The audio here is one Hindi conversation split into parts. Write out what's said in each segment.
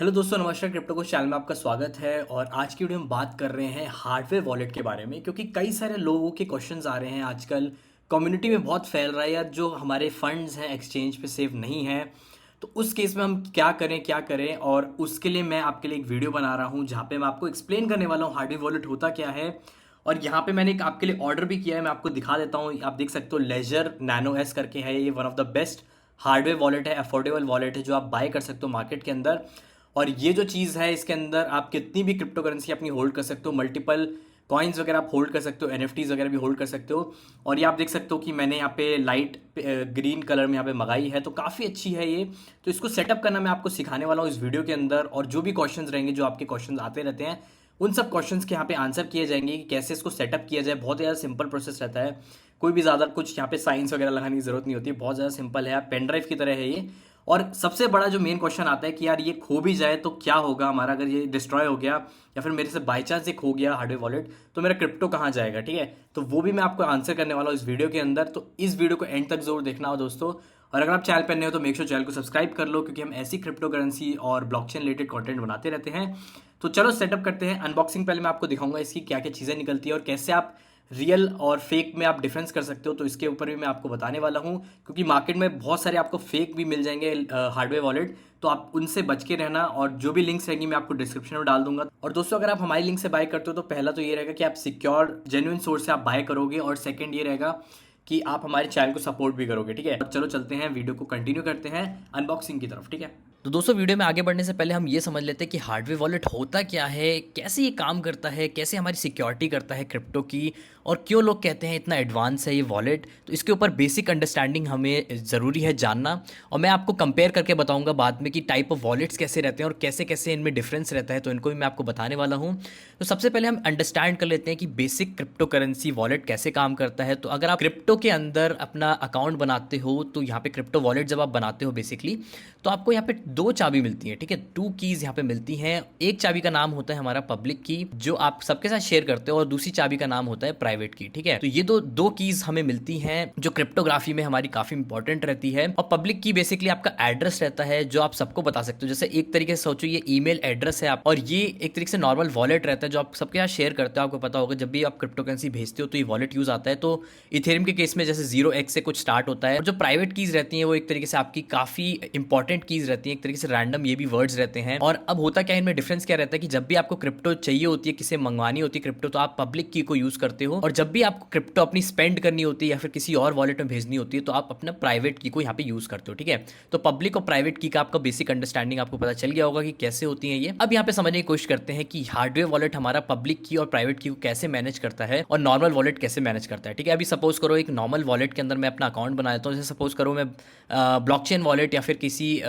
हेलो दोस्तों, नमस्कार। क्रिप्टो को चैनल में आपका स्वागत है। और आज की वीडियो में बात कर रहे हैं हार्डवेयर वॉलेट के बारे में, क्योंकि कई सारे लोगों के क्वेश्चंस आ रहे हैं आजकल। कम्युनिटी में बहुत फैल रहा है यार, जो हमारे फंड्स हैं एक्सचेंज पे सेफ नहीं हैं, तो उस केस में हम क्या करें। और उसके लिए मैं आपके लिए एक वीडियो बना रहा हूँ जहाँ पे मैं आपको एक्सप्लेन करने वाला हूँ हार्डवेयर वॉलेट होता क्या है। और यहाँ पे मैंने एक आपके लिए ऑर्डर भी किया है, मैं आपको दिखा देता हूँ। आप देख सकते हो, लेजर नैनो एस करके है। ये one of the best hardware wallet है, अफोर्डेबल वॉलेट है जो आप बाय कर सकते हो मार्केट के अंदर। और ये जो चीज़ है, इसके अंदर आप कितनी भी क्रिप्टो करेंसी अपनी होल्ड कर सकते हो, मल्टीपल कॉइन्स वगैरह आप होल्ड कर सकते हो, एनएफटीज वगैरह भी होल्ड कर सकते हो। और ये आप देख सकते हो कि मैंने यहाँ पे लाइट ग्रीन कलर में यहाँ पे मंगाई है, तो काफ़ी अच्छी है ये। तो इसको सेटअप करना मैं आपको सिखाने वाला हूँ इस वीडियो के अंदर। और जो भी क्वेश्चंस रहेंगे, जो आपके क्वेश्चंस आते रहते हैं, उन सब क्वेश्चंस के यहाँ पे आंसर किए जाएंगे कि कैसे इसको सेटअप किया जाए। बहुत ज़्यादा सिंपल प्रोसेस रहता है, कोई भी ज़्यादा कुछ यहाँ पे साइंस वगैरह लगाने की ज़रूरत नहीं होती, बहुत ज़्यादा सिंपल है। पेन ड्राइव की तरह है ये। और सबसे बड़ा जो मेन क्वेश्चन आता है कि यार ये खो भी जाए तो क्या होगा हमारा, अगर ये डिस्ट्रॉय हो गया या फिर मेरे से बाई चांस ये खो गया हार्डवेयर वॉलेट, तो मेरा क्रिप्टो कहाँ जाएगा। ठीक है, तो वो भी मैं आपको आंसर करने वाला हूँ इस वीडियो के अंदर। तो इस वीडियो को एंड तक जरूर देखना हो दोस्तों। और अगर आप चैनल पर नए हो तो मेक श्योर चैनल को सब्सक्राइब कर लो, क्योंकि हम ऐसी क्रिप्टो करेंसी और ब्लॉकचेन रिलेटेड कंटेंट बनाते रहते हैं। तो चलो सेटअप करते हैं। अनबॉक्सिंग पहले मैं आपको दिखाऊंगा इसकी क्या क्या चीज़ें निकलती है और कैसे आप रियल और फेक में आप डिफरेंस कर सकते हो। तो इसके ऊपर भी मैं आपको बताने वाला हूँ, क्योंकि मार्केट में बहुत सारे आपको फेक भी मिल जाएंगे हार्डवेयर वॉलेट, तो आप उनसे बच के रहना। और जो भी लिंक्स रहेंगी मैं आपको डिस्क्रिप्शन में डाल दूंगा। और दोस्तों, अगर आप हमारी लिंक से बाय करते हो तो पहला तो ये रहेगा कि आप सिक्योर जेन्युइन सोर्स से आप बाय करोगे, और सेकंड ये रहेगा कि आप हमारे चैनल को सपोर्ट भी करोगे। ठीक है, और चलो चलते हैं, वीडियो को कंटिन्यू करते हैं अनबॉक्सिंग की तरफ। ठीक है, तो दोस्तों, वीडियो में आगे बढ़ने से पहले हम ये समझ लेते हैं कि हार्डवेयर वॉलेट होता क्या है, कैसे ये काम करता है, कैसे हमारी सिक्योरिटी करता है क्रिप्टो की, और क्यों लोग कहते हैं इतना एडवांस है ये वॉलेट। तो इसके ऊपर बेसिक अंडरस्टैंडिंग हमें ज़रूरी है जानना। और मैं आपको कंपेयर करके बताऊंगा बाद में कि टाइप ऑफ वॉलेट्स कैसे रहते हैं और कैसे कैसे इनमें डिफरेंस रहता है, तो इनको भी मैं आपको बताने वाला हूँ। तो सबसे पहले हम अंडरस्टैंड कर लेते हैं कि बेसिक क्रिप्टो करेंसी वॉलेट कैसे काम करता है। तो अगर आप क्रिप्टो के अंदर अपना अकाउंट बनाते हो, तो यहाँ पे क्रिप्टो वॉलेट जब आप बनाते हो बेसिकली, तो आपको यहाँ पे दो चाबी मिलती है। ठीक है, टू कीज यहाँ पे मिलती हैं। एक चाबी का नाम होता है हमारा पब्लिक की, जो आप सबके साथ शेयर करते हो, और दूसरी चाबी का नाम होता है प्राइवेट की। ठीक है, तो ये दो दो कीज हमें मिलती हैं जो क्रिप्टोग्राफी में हमारी काफी इंपॉर्टेंट रहती है। और पब्लिक की बेसिकली आपका एड्रेस रहता है जो आप सबको बता सकते हो। जैसे एक तरीके से सोचो, ये ईमेल एड्रेस है आप, और ये एक तरीके से नॉर्मल वॉलेट रहता है जो आप सबके साथ शेयर करते हो। आपको पता होगा जब भी आप क्रिप्टो करेंसी भेजते हो तो ये वॉलेट यूज आता है। तो इथेरियम के केस में जैसे 0x से कुछ स्टार्ट होता है। और जो प्राइवेट कीज रहती हैं वो एक तरीके से आपकी काफी इंपॉर्टेंट कीज रहती है, एक तरीके से रैंडम ये भी वर्ड्स रहते हैं। और अब होता क्या है, इनमें डिफरेंस क्या रहता है कि जब भी आपको क्रिप्टो चाहिए होती है, किसी मंगवानी होती है क्रिप्टो, तो आप पब्लिक की को यूज करते हो। और जब भी आपको क्रिप्टो अपनी स्पेंड करनी होती है या फिर किसी और वॉलेट में भेजनी होती है, तो आप अपना प्राइवेट की को यहाँ पे यूज करते हो। ठीक है, तो पब्लिक और प्राइवेट की का आपका बेसिक अंडरस्टैंडिंग आपको पता चल गया होगा कि कैसे होती है ये। अब यहाँ पे समझने की कोशिश करते हैं कि हार्डवेयर वॉलेट हमारा पब्लिक की और प्राइवेट की को कैसे मैनेज करता है और नॉर्मल वॉलेट कैसे मैनेज करता है। ठीक है, अभी सपोज करो एक नॉर्मल वॉलेट के अंदर मैं अपना अकाउंट बना देता हूँ। जैसे सपोज करो मैं ब्लॉकचेन वॉलेट या फिर किसी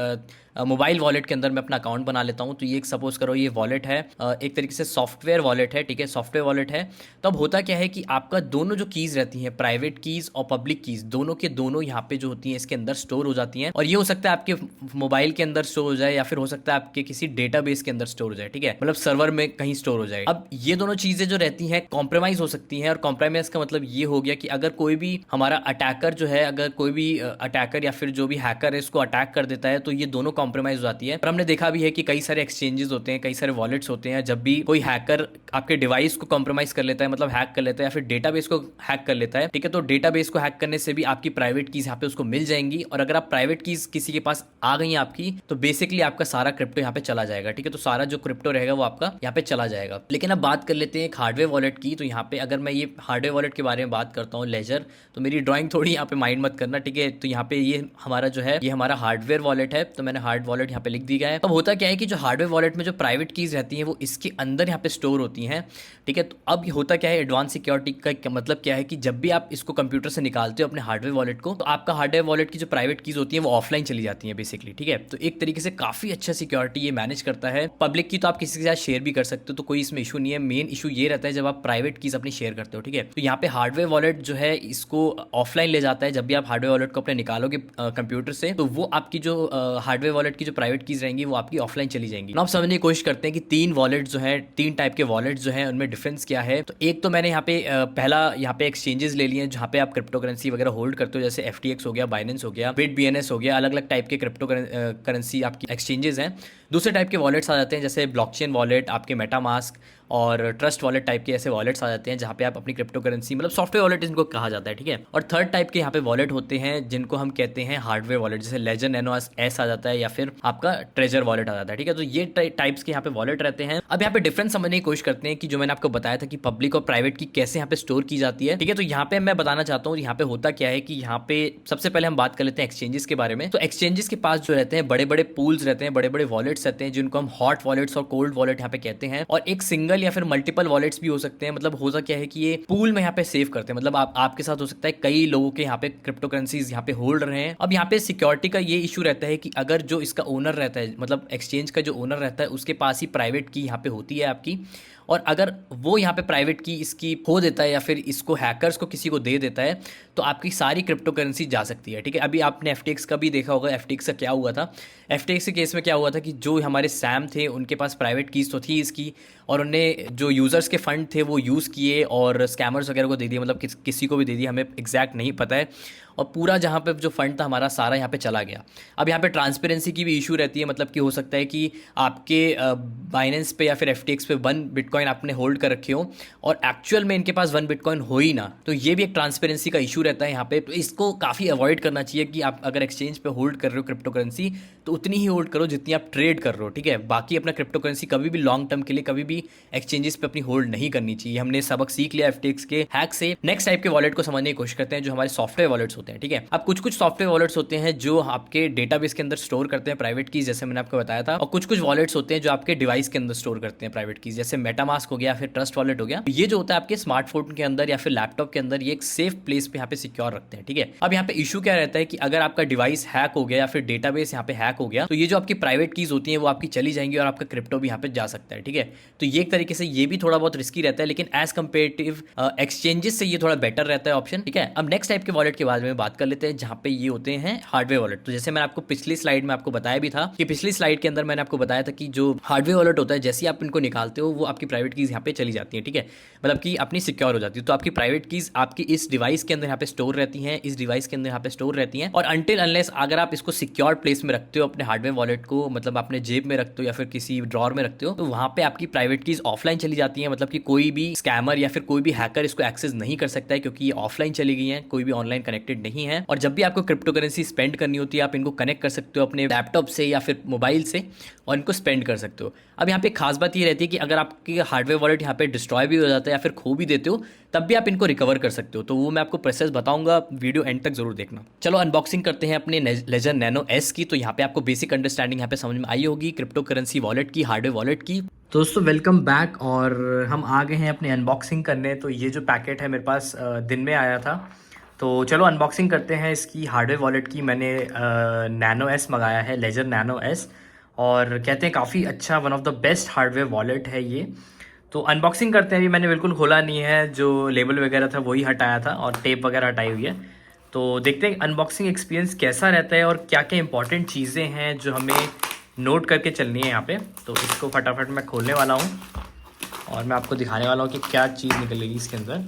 मोबाइल वॉलेट के अंदर मैं अपना अकाउंट बना लेता हूँ। तो ये एक सपोज करो ये वॉलेट है, एक तरीके से सॉफ्टवेयर वॉलेट है। ठीक है, सॉफ्टवेयर वॉलेट है। तो अब होता क्या है कि आपका दोनों जो कीज़ रहती हैं, प्राइवेट कीज़ और पब्लिक कीज़, दोनों के दोनों यहाँ पे जो होती हैं इसके अंदर स्टोर हो जाती हैं। और ये हो सकता है आपके मोबाइल के अंदर स्टोर हो जाए, या फिर हो सकता है आपके किसी डेटाबेस के अंदर स्टोर हो जाए। ठीक है, मतलब सर्वर में कहीं स्टोर हो जाए। अब ये दोनों चीज़ें जो रहती हैं कॉम्प्रोमाइज़ हो सकती हैं। और कॉम्प्रोमाइज़ का मतलब ये हो गया कि अगर कोई भी हमारा अटैकर जो है, अगर कोई भी अटैकर या फिर जो भी हैकर है इसको अटैक कर देता है, तो ये दोनों कॉम्प्रोमाइज़ हो जाती है। और हमने देखा भी है कि कई सारे एक्सचेंजेस होते हैं, कई सारे वॉलेट्स होते हैं, जब भी कोई हैकर आपके डिवाइस को कॉम्प्रोमाइज कर लेता है, मतलब हैक कर लेता है, या फिर डेटाबेस को हैक कर लेता है। ठीक है, तो डेटाबेस को हैक करने से भी आपकी प्राइवेट कीज यहाँ पे उसको मिल जाएंगी। और अगर आप प्राइवेट कीज किसी के पास आ गई आपकी, तो बेसिकली आपका सारा क्रिप्टो यहाँ पे चला जाएगा। ठीक है, तो सारा जो क्रिप्टो रहेगा वो आपका यहाँ पे चला जाएगा। लेकिन अब बात कर लेते हैं एक हार्डवेयर वॉलेट की। तो यहाँ पे अगर मैं ये हार्डवेयर वॉलेट के बारे में बात करता हूँ, लेजर, तो मेरी ड्राइंग थोड़ी यहाँ पे माइंड मत करना। ठीक है, तो यहाँ पे ये हमारा जो है, ये हमारा हार्डवेयर वॉलेट है, तो मैंने हार्ड वॉलेट यहाँ पे लिख दिया है। अब होता क्या है कि जो हार्डवेयर वॉलेट में जो प्राइवेट कीज रहती हैं वो इसके अंदर यहाँ पे स्टोर होती हैं। ठीक है, तो अब होता क्या है, एडवांस सिक्योरिटी का मतलब क्या है कि जब भी आप इसको कंप्यूटर से निकालते हो अपने हार्डवेयर वॉलेट को, तो आपका हार्डवेयर वॉलेट की जो प्राइवेट कीज होती है वो ऑफलाइन चली जाती है बेसिकली। ठीक है, तो एक तरीके से काफी अच्छा सिक्योरिटी ये मैनेज करता है। पब्लिक की तो आप किसी के साथ शेयर भी कर सकते हो, तो कोई इसमें इशू नहीं है। मेन इशू ये रहता है जब आप प्राइवेट कीज अपनी शेयर करते हो। ठीक है, तो यहाँ पे हार्डवेयर वॉलेट जो है इसको ऑफलाइन ले जाता है। जब भी आप हार्डवेयर वॉलेट को अपने निकालोगे कंप्यूटर से, तो वो आपकी जो हार्डवेयर वॉलेट की जो प्राइवेट कीज रहेंगी वो आपकी ऑफलाइन चली जाएंगी। अब समझने की कोशिश करते हैं कि तीन वॉलेट जो है, तीन टाइप के वॉलेट जो है, उनमें डिफरेंस क्या है। तो एक तो मैंने यहाँ पे पहला यहाँ पे एक्सचेंजेस ले लिए हैं जहाँ पे आप क्रिप्टो करेंसी वगैरह होल्ड करते हो, जैसे FTX हो गया, बाइनेंस हो गया, बिट BNS हो गया, अलग अलग टाइप के क्रिप्टो करेंसी आपकी एक्सचेंजेस हैं दूसरे टाइप के वॉलेट्स आ जाते हैं जैसे ब्लॉकचेन वॉलेट, आपके मेटामास्क और ट्रस्ट वॉलेट टाइप के ऐसे वॉलेट्स आ जाते हैं जहाँ पे आप अपनी क्रिप्टो करेंसी, मतलब सॉफ्टवेयर वॉलेट इनको कहा जाता है, ठीक है। और थर्ड टाइप के यहाँ पे वॉलेट होते हैं जिनको हम कहते हैं हार्डवेयर वॉलेट, जैसे लेजर नैनो एस आ जाता है या फिर आपका ट्रेजर वॉलेट आ जाता है, ठीक है। तो ये टाइप्स के यहाँ पे वॉलेट रहते हैं। अब यहाँ पे डिफरेंस समझने की कोशिश करते हैं कि जो मैंने आपको बताया था कि पब्लिक और प्राइवेट की कैसे यहाँ पे स्टोर की जाती है, ठीक है। तो यहाँ पे मैं बताना चाहता हूँ यहाँ पे होता क्या है कि यहाँ पे सबसे पहले हम बात कर लेते हैं एक्सचेंजेस के बारे में। तो एक्सचेंजेस के पास जो रहते हैं बड़े बड़े पूल्स रहते हैं, बड़े बड़े वॉलेट्स रहते हैं जिनको हम हॉट वॉलेट्स और कोल्ड वॉलेट यहाँ पे कहते हैं। और एक सिंगल या फिर मल्टीपल वॉलेट्स भी हो सकते हैं। मतलब होता क्या है कि ये पूल में यहाँ पे सेव करते हैं, मतलब आपके साथ हो सकता है कई लोगों के यहाँ पे क्रिप्टो करेंसीज यहाँ पे होल्ड रहे हैं। अब यहाँ पे सिक्योरिटी का ये इशू रहता है कि अगर जो इसका ओनर रहता है, मतलब एक्सचेंज का जो ओनर रहता है, उसके पास ही प्राइवेट की यहाँ पे होती है आपकी, और अगर वो यहाँ पे प्राइवेट की इसकी खो देता है या फिर इसको हैकर्स को किसी को दे देता है तो आपकी सारी क्रिप्टो करेंसी जा सकती है, ठीक है। अभी आपने FTX का भी देखा होगा, FTX का क्या हुआ था। FTX के केस में क्या हुआ था कि जो हमारे सैम थे उनके पास प्राइवेट कीज तो थी इसकी, और उन्हें जो यूज़र्स के फंड थे वो यूज़ किए और स्कैमर्स वगैरह को दे दिए, मतलब किसी को भी दे दिए, हमें एग्जैक्ट नहीं पता है। और पूरा जहाँ पे जो फंड था हमारा सारा यहाँ पे चला गया। अब यहाँ पे ट्रांसपेरेंसी की भी इशू रहती है, मतलब कि हो सकता है कि आपके बाइनेंस पे या फिर FTX पे 1 बिटकॉइन आपने होल्ड कर रखे हो और एक्चुअल में इनके पास 1 बिटकॉइन हो ही ना, तो ये भी एक ट्रांसपेरेंसी का इशू रहता है यहाँ पे। तो इसको काफ़ी अवॉइड करना चाहिए कि आप अगर एक्सचेंज पे होल्ड कर रहे हो क्रिप्टो करेंसी तो उतनी ही होल्ड करो जितनी आप ट्रेड कर रहे हो, ठीक है। बाकी अपना क्रिप्टो करेंसी कभी भी लॉन्ग टर्म के लिए कभी भी एक्सचेंजेस पे अपनी होल्ड नहीं करनी चाहिए। हमने सबक सीख लिया FTX के हैक से। नेक्स्ट टाइप के वॉलेट को समझने की कोशिश करते हैं जो हमारे सॉफ्टवेयर वॉलेट्स होते हैं, ठीक है। अब कुछ कुछ सॉफ्टवेयर वॉलेट्स होते हैं जो आपके डेटाबेस के अंदर स्टोर करते हैं प्राइवेट कीज, जैसे मैंने आपको बताया था, और कुछ कुछ वॉलेट्स होते हैं जो आपके डिवाइस के अंदर स्टोर करते हैं प्राइवेट कीज, जैसे मेटामास्क हो गया, फिर ट्रस्ट वॉलेट हो गया। ये जो होता है आपके स्मार्टफोन के अंदर या फिर लैपटॉप के अंदर ये एक सेफ प्लेस पे यहाँ पे सिक्योर रखते हैं, ठीक है। अब यहाँ पे इशू क्या रहता है कि अगर आपका डिवाइस हैक हो गया या फिर डेटाबेस यहाँ पे हैक हो गया तो ये जो आपकी प्राइवेट कीज होती हैं वो आपकी चली जाएंगी और आपका क्रिप्टो भी यहाँ पे जा सकता है, ठीक है। तो ये एक तरीके से ये भी थोड़ा बहुत रिस्की रहता है, लेकिन एज कंपेरेटिव एक्सचेंजेस से ये थोड़ा बेटर रहता है ऑप्शन, ठीक है। अब नेक्स्ट टाइप के वॉलेट के बारे में बात कर लेते हैं जहाँ पे ये होते हैं हार्डवेयर वॉलेट। तो जैसे मैंने आपको पिछली स्लाइड में आपको बताया भी था कि पिछली स्लाइड के अंदर मैंने आपको बताया था कि जो हार्डवेयर वॉलेट होता है जैसे आप इनको निकालते हो वो आपकी प्राइवेट कीज यहाँ पे चली जाती है, ठीक है, मतलब कि अपनी सिक्योर हो जाती है। तो आपकी प्राइवेट कीज आपकी इस डिवाइस के अंदर यहाँ पे स्टोर रहती हैं, इस डिवाइस के अंदर यहाँ पे स्टोर रहती हैं, और अनटिल अनलेस अगर आप इसको सिक्योर प्लेस में रखते हो अपने हार्डवेयर वॉलेट को, मतलब अपने जेब में रखते हो या फिर किसी ड्रॉर में रखते हो, तो वहाँ पे आपकी प्राइवेट कीज ऑफलाइन चली जाती है। मतलब कि कोई भी स्कैमर या फिर कोई भी हैकर इसको एक्सेस नहीं कर सकता है क्योंकि ये ऑफलाइन चली गई है, कोई भी ऑनलाइन कनेक्टेड नहीं है। और जब भी आपको क्रिप्टो करेंसी स्पेंड करनी होती है आप इनको कनेक्ट कर सकते हो अपने लैपटॉप से या फिर मोबाइल से और इनको स्पेंड कर सकते हो। अब यहाँ पे खास बात ये रहती है कि अगर आपकी हार्डवेयर वॉलेट यहाँ पे डिस्ट्रॉय भी हो जाता है या फिर खो भी देते हो तब भी आप इनको रिकवर कर सकते हो। तो वो मैं आपको प्रोसेस बताऊंगा, वीडियो एंड तक जरूर देखना। चलो अनबॉक्सिंग करते हैं अपने लेजर नैनो एस की। तो यहाँ पे आपको बेसिक अंडरस्टैंडिंग यहाँ पे समझ में आई होगी क्रिप्टो करेंसी वॉलेट की, हार्डवेयर वॉलेट की। तो दोस्तों वेलकम बैक, और हम आ गए हैं अपनी अनबॉक्सिंग करने। तो ये जो पैकेट है मेरे पास दिन में आया था, तो चलो अनबॉक्सिंग करते हैं इसकी हार्डवेयर वॉलेट की। मैंने नैनो एस मंगाया है, लेजर नैनो एस, और कहते हैं काफ़ी अच्छा, one of the best hardware wallet है ये। तो अनबॉक्सिंग करते हैं। अभी मैंने बिल्कुल खोला नहीं है, जो लेबल वगैरह था वही हटाया था और टेप वगैरह हटाई हुई है। तो देखते हैं अनबॉक्सिंग एक्सपीरियंस कैसा रहता है और क्या क्या इंपॉर्टेंट चीज़ें हैं जो हमें नोट करके चलनी है यहाँ पे। तो इसको फटाफट मैं खोलने वाला हूँ और मैं आपको दिखाने वाला हूँ कि क्या चीज़ निकलेगी इसके अंदर।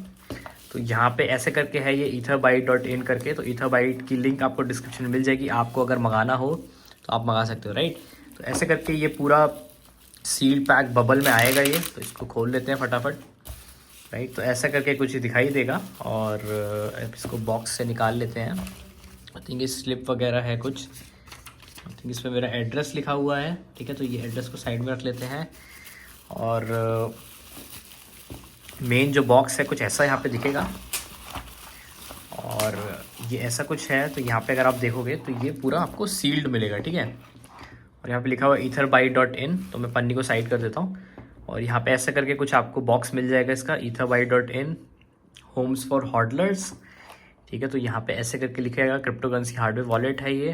तो यहाँ पे ऐसे करके है ये etherbyte.in करके। तो etherbyte की लिंक आपको डिस्क्रिप्शन में मिल जाएगी, आपको अगर मंगाना हो तो आप मंगा सकते हो, राइट। तो ऐसे करके ये पूरा सील पैक बबल में आएगा ये। तो इसको खोल लेते हैं फटाफट, राइट। तो ऐसा करके कुछ दिखाई देगा और इसको बॉक्स से निकाल लेते हैं। आई थिंक ये स्लिप वगैरह है कुछ, आई थिंक इसमें मेरा एड्रेस लिखा हुआ है, ठीक है। तो ये एड्रेस को साइड में रख लेते हैं और मेन जो बॉक्स है कुछ ऐसा यहाँ पे दिखेगा और ये ऐसा कुछ है। तो यहाँ पे अगर आप देखोगे तो ये पूरा आपको सील्ड मिलेगा, ठीक है। और यहाँ पे लिखा हुआ etherbyte.in। तो मैं पन्नी को साइड कर देता हूँ और यहाँ पे ऐसा करके कुछ आपको बॉक्स मिल जाएगा इसका, etherbyte.in होम्स फॉर हॉडलर्स, ठीक है। तो यहाँ पे ऐसे करके लिखेगा क्रिप्टो करेंसी हार्डवेयर वॉलेट है ये।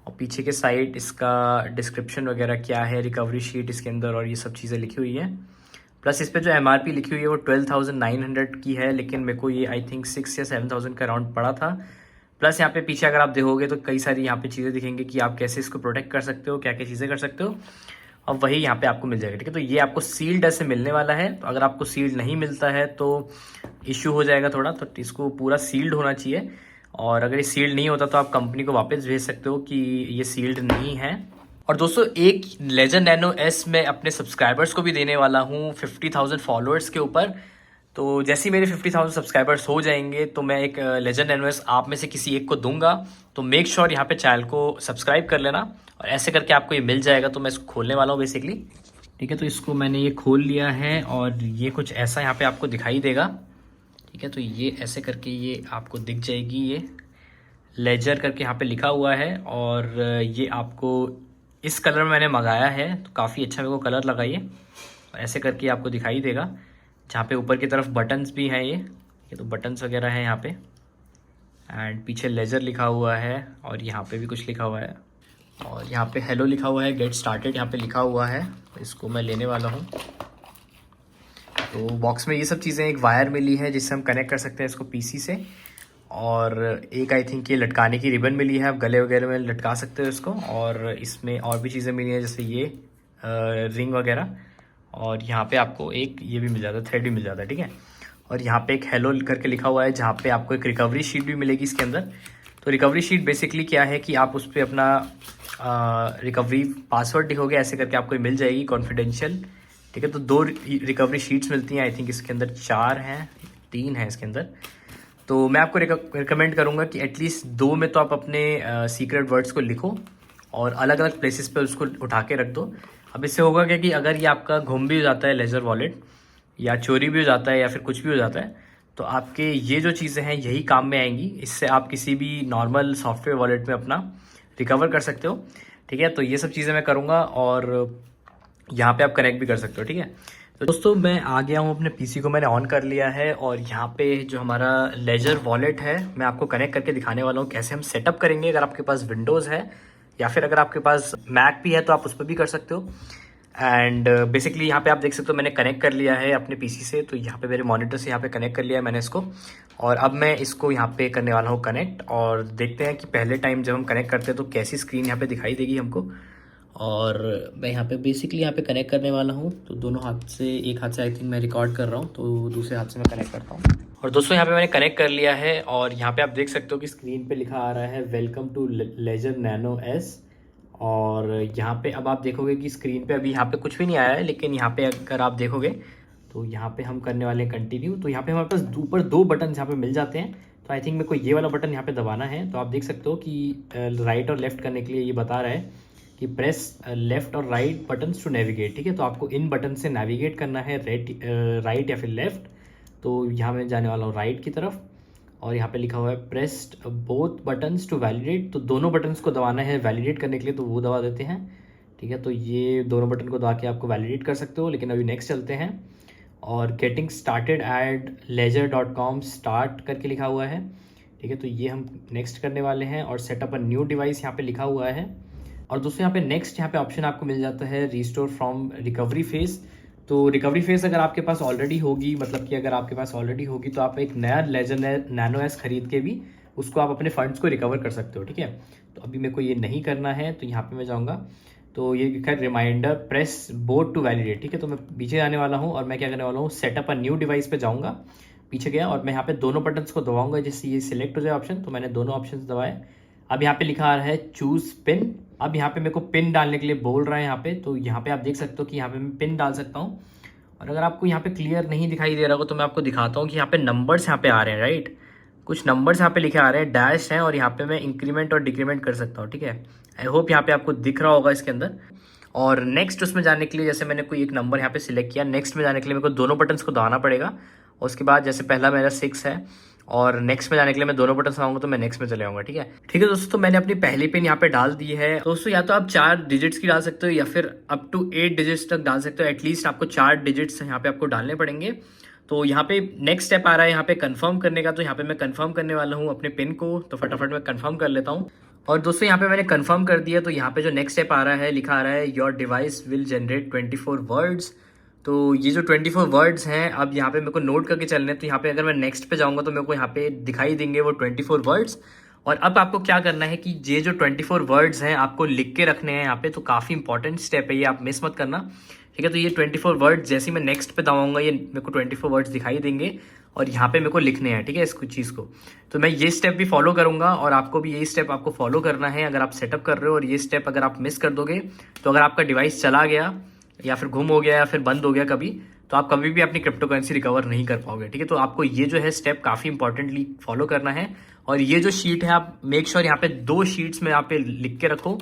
और पीछे के साइड इसका डिस्क्रिप्शन वगैरह क्या है, रिकवरी शीट इसके अंदर और ये सब चीज़ें लिखी हुई है। प्लस इस पर जो MRP लिखी हुई है वो 12,900 की है, लेकिन मेरे को ये आई थिंक 6 या 7,000 का अराउंड पड़ा था। प्लस यहाँ पे पीछे अगर आप देखोगे तो कई सारी यहाँ पे चीज़ें दिखेंगी कि आप कैसे इसको प्रोटेक्ट कर सकते हो, क्या क्या चीज़ें कर सकते हो, और वही यहाँ पे आपको मिल जाएगा, ठीक है। तो ये आपको सील्ड ऐसे मिलने वाला है। तो अगर आपको सील्ड नहीं मिलता है तो इश्यू हो जाएगा थोड़ा, तो इसको पूरा सील्ड होना चाहिए। और अगर ये सील्ड नहीं होता तो आप कंपनी को वापस भेज सकते हो कि ये सील्ड नहीं है, और दोस्तों एक लेजेंड नैनो एस मैं अपने सब्सक्राइबर्स को भी देने वाला हूँ 50,000 फॉलोअर्स के ऊपर। तो जैसे ही मेरे 50,000 सब्सक्राइबर्स हो जाएंगे तो मैं एक लेजेंड नैनो एस आप में से किसी एक को दूंगा। तो मेक श्योर यहाँ पे चैनल को सब्सक्राइब कर लेना और ऐसे करके आपको ये मिल जाएगा। तो मैं इसको खोलने वाला हूँ बेसिकली। ठीक है, तो इसको मैंने ये खोल लिया है और ये कुछ ऐसा यहाँ पे आपको दिखाई देगा। ठीक है, तो ये ऐसे करके ये आपको दिख जाएगी, ये लेजर करके यहाँ पे लिखा हुआ है और ये आपको इस कलर में मैंने मंगाया है। तो काफ़ी अच्छा मेरे को कलर लगा ये। ऐसे करके आपको दिखाई देगा, जहाँ पे ऊपर की तरफ बटन्स भी हैं ये तो बटन्स वगैरह हैं यहाँ पे। एंड पीछे लेजर लिखा हुआ है और यहाँ पे भी कुछ लिखा हुआ है और यहाँ पे हेलो लिखा हुआ है, गेट स्टार्टेड यहाँ पे लिखा हुआ है। तो इसको मैं लेने वाला हूँ। तो बॉक्स में ये सब चीज़ें, एक वायर मिली है जिससे हम कनेक्ट कर सकते हैं इसको पीसी से, और एक आई थिंक ये लटकाने की रिबन मिली है, आप गले वगैरह में लटका सकते हो इसको। और इसमें और भी चीज़ें मिली हैं जैसे ये रिंग वगैरह, और यहाँ पे आपको एक ये भी मिल जाता है, थ्रेड भी मिल जाता है। ठीक है, और यहाँ पे एक हेलो करके लिखा हुआ है, जहाँ पे आपको एक रिकवरी शीट भी मिलेगी इसके अंदर। तो रिकवरी शीट बेसिकली क्या है कि आप उस पर अपना रिकवरी पासवर्ड लिखोगे, ऐसे करके आपको मिल जाएगी कॉन्फिडेंशियल। ठीक है, तो 2 रिकवरी शीट्स मिलती हैं, आई थिंक इसके अंदर 4 हैं, 3 हैं इसके अंदर। तो मैं आपको रिकमेंड करूँगा कि एटलीस्ट 2 में तो आप अपने सीक्रेट वर्ड्स को लिखो और अलग अलग प्लेसेस पे उसको उठा के रख दो। अब इससे होगा क्या कि अगर ये आपका गुम भी हो जाता है लेजर वॉलेट, या चोरी भी हो जाता है, या फिर कुछ भी हो जाता है, तो आपके ये जो चीज़ें हैं यही काम में आएंगी। इससे आप किसी भी नॉर्मल सॉफ्टवेयर वॉलेट में अपना रिकवर कर सकते हो। ठीक है, तो ये सब चीज़ें मैं करूँगा और यहाँ पे आप कनेक्ट भी कर सकते हो। ठीक है, तो दोस्तों मैं आ गया हूँ, अपने पीसी को मैंने ऑन कर लिया है और यहाँ पे जो हमारा लेजर वॉलेट है मैं आपको कनेक्ट करके दिखाने वाला हूँ कैसे हम सेटअप करेंगे। अगर आपके पास विंडोज़ है या फिर अगर आपके पास मैक भी है तो आप उस पर भी कर सकते हो। एंड बेसिकली यहाँ पे आप देख सकते हो मैंने कनेक्ट कर लिया है अपने पीसी से। तो यहाँ पे मेरे मॉनिटर से यहाँ पे कनेक्ट कर लिया है मैंने इसको, और अब मैं इसको यहाँ पे करने वाला हूँ कनेक्ट। और देखते हैं कि पहले टाइम जब हम कनेक्ट करते हैं तो कैसी स्क्रीन यहाँ पे दिखाई देगी हमको। और मैं यहाँ पे बेसिकली यहाँ पे कनेक्ट करने वाला हूँ। तो दोनों हाथ से, एक हाथ से आई थिंक मैं रिकॉर्ड कर रहा हूँ, तो दूसरे हाथ से मैं कनेक्ट करता हूँ। और दोस्तों यहाँ पे मैंने कनेक्ट कर लिया है और यहाँ पे आप देख सकते हो कि स्क्रीन पे लिखा आ रहा है welcome to Ledger Nano S. और यहाँ पे अब आप देखोगे कि स्क्रीन पे अभी यहाँ पे कुछ भी नहीं आया है, लेकिन यहाँ पे अगर आप देखोगे तो यहाँ पे हम करने वाले हैं कंटिन्यू। तो यहाँ पे हमारे पास ऊपर 2 बटन यहाँ पे मिल जाते हैं। तो आई थिंक मेरे को ये वाला बटन यहाँ पे दबाना है। तो आप देख सकते हो कि राइट और लेफ्ट करने के लिए ये बता रहा है कि प्रेस लेफ्ट और राइट बटन्स टू नेविगेट। ठीक है, तो आपको इन बटन से नेविगेट करना है, राइट या फिर लेफ्ट। तो यहाँ मैं जाने वाला हूँ राइट की तरफ, और यहाँ पे लिखा हुआ है pressed both buttons to validate. तो दोनों बटन्स को दबाना है वैलिडेट करने के लिए, तो वो दबा देते हैं। ठीक है, तो ये दोनों बटन को दबा के आपको वैलिडेट कर सकते हो। लेकिन अभी नेक्स्ट चलते हैं, और getting started at ledger.com start करके लिखा हुआ है। ठीक है, तो ये हम नेक्स्ट करने वाले हैं, और सेटअप अ न्यू डिवाइस यहाँ पे लिखा हुआ है। और दोस्तों यहाँ पे नेक्स्ट यहाँ पे ऑप्शन आपको मिल जाता है रिस्टोर फ्रॉम रिकवरी फेज। तो रिकवरी फेज अगर आपके पास ऑलरेडी होगी, मतलब कि अगर आपके पास ऑलरेडी होगी तो आप एक नया लेजर नैनो एस खरीद के भी उसको आप अपने फंड्स को रिकवर कर सकते हो। ठीक है, तो अभी मेरे को ये नहीं करना है, तो यहाँ पे मैं जाऊँगा। तो ये लिखा है reminder press board to validate. ठीक है, तो मैं पीछे आने वाला हूँ और मैं क्या करने वाला हूँ, सेटअप अ न्यू डिवाइस पे जाऊँगा। पीछे गया और मैं यहाँ पे दोनों बटन्स को दबाऊंगा, जैसे ये सिलेक्ट हो जाए ऑप्शन। तो मैंने दोनों ऑप्शन दबाए। अब यहाँ पे लिखा आ रहा है चूज पिन। अब यहाँ पे मेरे को पिन डालने के लिए बोल रहा है यहाँ पे। तो यहाँ पे आप देख सकते हो कि यहाँ पे मैं पिन डाल सकता हूँ। और अगर आपको यहाँ पे क्लियर नहीं दिखाई दे रहा हो तो मैं आपको दिखाता हूँ कि यहाँ पे नंबर्स यहाँ पे आ रहे हैं, राइट। कुछ नंबर्स यहाँ पे लिखे आ रहे हैं, डैश हैं, और यहाँ पे मैं इंक्रीमेंट और डिक्रीमेंट कर सकता हूँ। ठीक है, आई होप यहाँ पे आपको दिख रहा होगा इसके अंदर। और नेक्स्ट उसमें जाने के लिए जैसे मैंने कोई एक नंबर यहाँ पे सिलेक्ट किया, नेक्स्ट में जाने के लिए मेरे को दोनों बटन्स को दबाना पड़ेगा। और उसके बाद जैसे पहला मेरा 6 है, और नेक्स्ट में जाने के लिए मैं दोनों बटन दबाऊंगा तो मैं नेक्स्ट में चले जाऊंगा। ठीक है दोस्तों, तो मैंने अपनी पहली पिन यहाँ पे डाल दी है। दोस्तों या तो आप 4 डिजिट्स की डाल सकते हो या फिर अप टू 8 डिजिट्स तक डाल सकते हो। एटलीस्ट आपको 4 डिजिट्स यहाँ पे आपको डालने पड़ेंगे। तो यहाँ पे नेक्स्ट स्टेप आ रहा है यहाँ पे कंफर्म करने का। तो यहाँ पे मैं कंफर्म करने वाला हूँ अपने पिन को, तो फटाफट मैं कंफर्म कर लेता हूँ। और दोस्तों यहाँ पे मैंने कंफर्म कर दिया। तो यहाँ पे जो नेक्स्ट स्टेप आ रहा है, लिखा आ रहा है your device will generate 24 words. तो ये जो 24 वर्ड्स हैं अब यहाँ पे मेरे को नोट करके चलने हैं। तो यहाँ पे अगर मैं नेक्स्ट पे जाऊँगा तो मेरे को यहाँ पे दिखाई देंगे वो 24 वर्ड्स। और अब आपको क्या करना है कि ये जो 24 वर्ड्स हैं आपको लिख के रखने हैं यहाँ पे। तो काफ़ी इंपॉर्टेंट स्टेप है ये, आप मिस मत करना। ठीक है, तो ये 24 वर्ड्स जैसे मैं नेक्स्ट पे दबाऊंगा ये मेरे को 24 वर्ड्स दिखाई देंगे। और यहाँ पे मेरे को लिखने हैं, ठीक है, इस कुछ चीज़ को। तो मैं ये स्टेप भी फॉलो करूँगा और आपको भी यही स्टेप आपको फॉलो करना है अगर आप सेटअप कर रहे हो। और ये स्टेप अगर आप मिस कर दोगे तो अगर आपका डिवाइस चला गया या फिर गुम हो गया या फिर बंद हो गया कभी, तो आप कभी भी अपनी क्रिप्टो करेंसी रिकवर नहीं कर पाओगे, ठीक है। तो आपको ये जो है स्टेप काफ़ी इंपॉर्टेंटली फॉलो करना है। और ये जो शीट है आप मेक श्योर यहाँ पे 2 शीट्स में यहाँ पे लिख के रखो,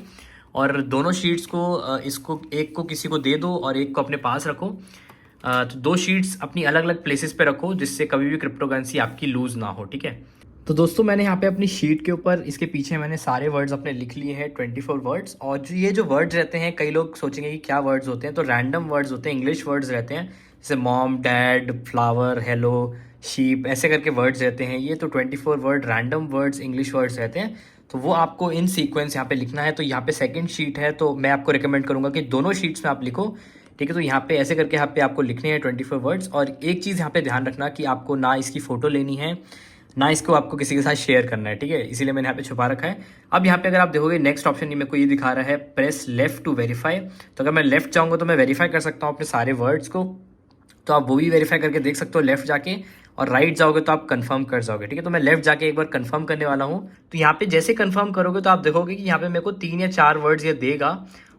और दोनों शीट्स को इसको एक को किसी को दे दो और एक को अपने पास रखो। तो 2 शीट्स अपनी अलग अलग प्लेसेस पे रखो जिससे कभी भी क्रिप्टो करेंसी आपकी लूज ना हो, ठीक है। तो दोस्तों मैंने यहाँ पे अपनी शीट के ऊपर इसके पीछे मैंने सारे वर्ड्स अपने लिख लिए हैं, 24 वर्ड्स। और जो वर्ड्स रहते हैं, कई लोग सोचेंगे कि क्या वर्ड्स होते हैं, तो रैंडम वर्ड्स होते हैं, इंग्लिश वर्ड्स रहते हैं, जैसे mom, dad, flower, hello, sheep, ऐसे करके वर्ड्स रहते हैं ये। तो 24 word random words English words रहते हैं, तो वो आपको इन सीक्वेंस यहाँ पे लिखना है। तो यहाँ पे सेकंड शीट है, तो मैं आपको रिकमेंड करूँगा कि दोनों शीट्स में आप लिखो, ठीक है। तो यहाँ पे ऐसे करके यहाँ पे आपको लिखने हैं 24 वर्ड्स। और एक चीज़ यहाँ पे ध्यान रखना कि आपको ना इसकी फ़ोटो लेनी है, ना इसको आपको किसी के साथ शेयर करना है, ठीक है, इसीलिए मैंने यहाँ पे छुपा रखा है। अब यहाँ पे अगर आप देखोगे नेक्स्ट ऑप्शन मेरे को ये दिखा रहा है प्रेस लेफ्ट टू वेरीफाई। तो अगर मैं लेफ्ट जाऊँगा तो मैं वेरीफाई कर सकता हूँ अपने सारे वर्ड्स को, तो आप वो भी वेरीफाई करके देख सकते हो लेफ्ट जाके। और राइट जाओगे तो आप कंफर्म कर जाओगे, ठीक है। तो मैं लेफ्ट जाके एक बार कंफर्म करने वाला हूँ। तो यहाँ पे जैसे कंफर्म करोगे तो आप देखोगे कि यहाँ पे मेरे को 3 या 4 वर्ड्स ये देगा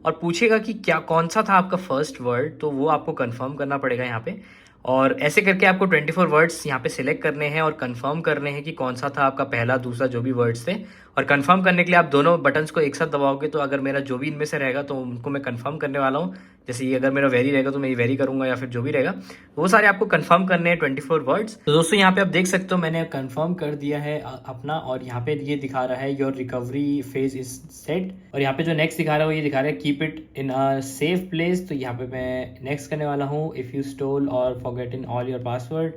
और पूछेगा कि क्या कौन सा था आपका फर्स्ट वर्ड, तो वो आपको कंफर्म करना पड़ेगा यहाँ पे। और ऐसे करके आपको 24 वर्ड्स यहाँ पे सिलेक्ट करने हैं और कंफर्म करने हैं कि कौन सा था आपका पहला दूसरा जो भी वर्ड्स थे। और कंफर्म करने के लिए आप दोनों बटन्स को एक साथ दबाओगे, तो अगर मेरा जो भी इनमें से रहेगा तो उनको मैं कंफर्म करने वाला हूँ। जैसे ये अगर मेरा वेरी रहेगा तो मैं ये वेरी करूँगा, या फिर जो भी रहेगा वो सारे आपको कंफर्म करने हैं 24 वर्ड्स। तो दोस्तों यहाँ पे आप देख सकते हो मैंने कंफर्म कर दिया है अपना, और यहाँ पे ये दिखा रहा है your recovery phase is set. और यहाँ पे जो नेक्स्ट दिखा रहा है वो ये दिखा रहा है keep it in a safe place. तो यहाँ पे मैं नेक्स्ट करने वाला हूँ इफ़ यू स्टोल और forget in all your password.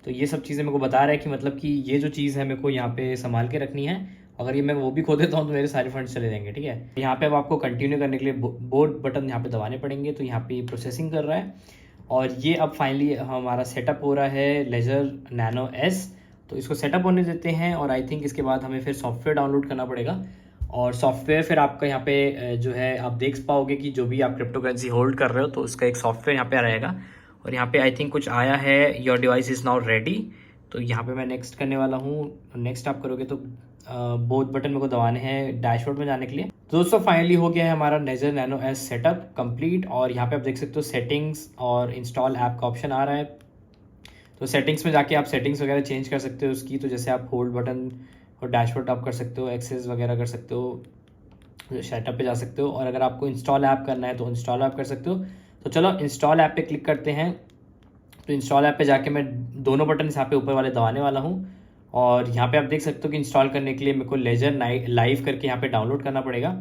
तो ये सब चीज़ें मेरे को बता रहा है कि मतलब कि ये जो चीज़ है मेरे को यहाँ पे संभाल के रखनी है। अगर ये मैं वो भी खो देता हूँ तो मेरे सारे फंड्स चले जाएंगे, ठीक है। यहाँ पे अब आपको कंटिन्यू करने के लिए बोर्ड बटन यहाँ पे दबाने पड़ेंगे। तो यहाँ पे प्रोसेसिंग कर रहा है और ये अब फाइनली हमारा सेटअप हो रहा है लेजर नैनो एस। तो इसको सेटअप होने देते हैं और आई थिंक इसके बाद हमें फिर सॉफ्टवेयर डाउनलोड करना पड़ेगा। और सॉफ्टवेयर फिर आपका यहाँ पे जो है आप देख पाओगे कि जो भी आप क्रिप्टो करेंसी होल्ड कर रहे हो तो उसका एक सॉफ्टवेयर यहाँ पे रहेगा। और यहाँ पे आई थिंक कुछ आया है your device is now ready. तो यहाँ पे मैं नेक्स्ट करने वाला हूँ। नेक्स्ट आप करोगे तो बोथ बटन मेरे को दबाने हैं डैशबोर्ड में जाने के लिए। तो दोस्तों फाइनली हो गया है हमारा Ledger Nano S setup complete. और यहाँ पे आप देख सकते हो सेटिंग्स और इंस्टॉल ऐप का ऑप्शन आ रहा है। तो सेटिंग्स में जाके आप सेटिंग्स वगैरह चेंज कर सकते हो उसकी। तो जैसे आप होल्ड बटन और डैशबोर्ड आप कर सकते हो, एक्सेस वगैरह कर सकते हो, सेटअप पे जा सकते हो। और अगर आपको इंस्टॉल ऐप करना है तो इंस्टॉल ऐप कर सकते हो। तो चलो इंस्टॉल ऐप पे क्लिक करते हैं। तो इंस्टॉल ऐप पे जाके मैं दोनों बटन यहाँ पे ऊपर वाले दबाने वाला हूँ। और यहाँ पे आप देख सकते हो कि इंस्टॉल करने के लिए मेरे को लेजर लाइव करके यहाँ पे डाउनलोड करना पड़ेगा,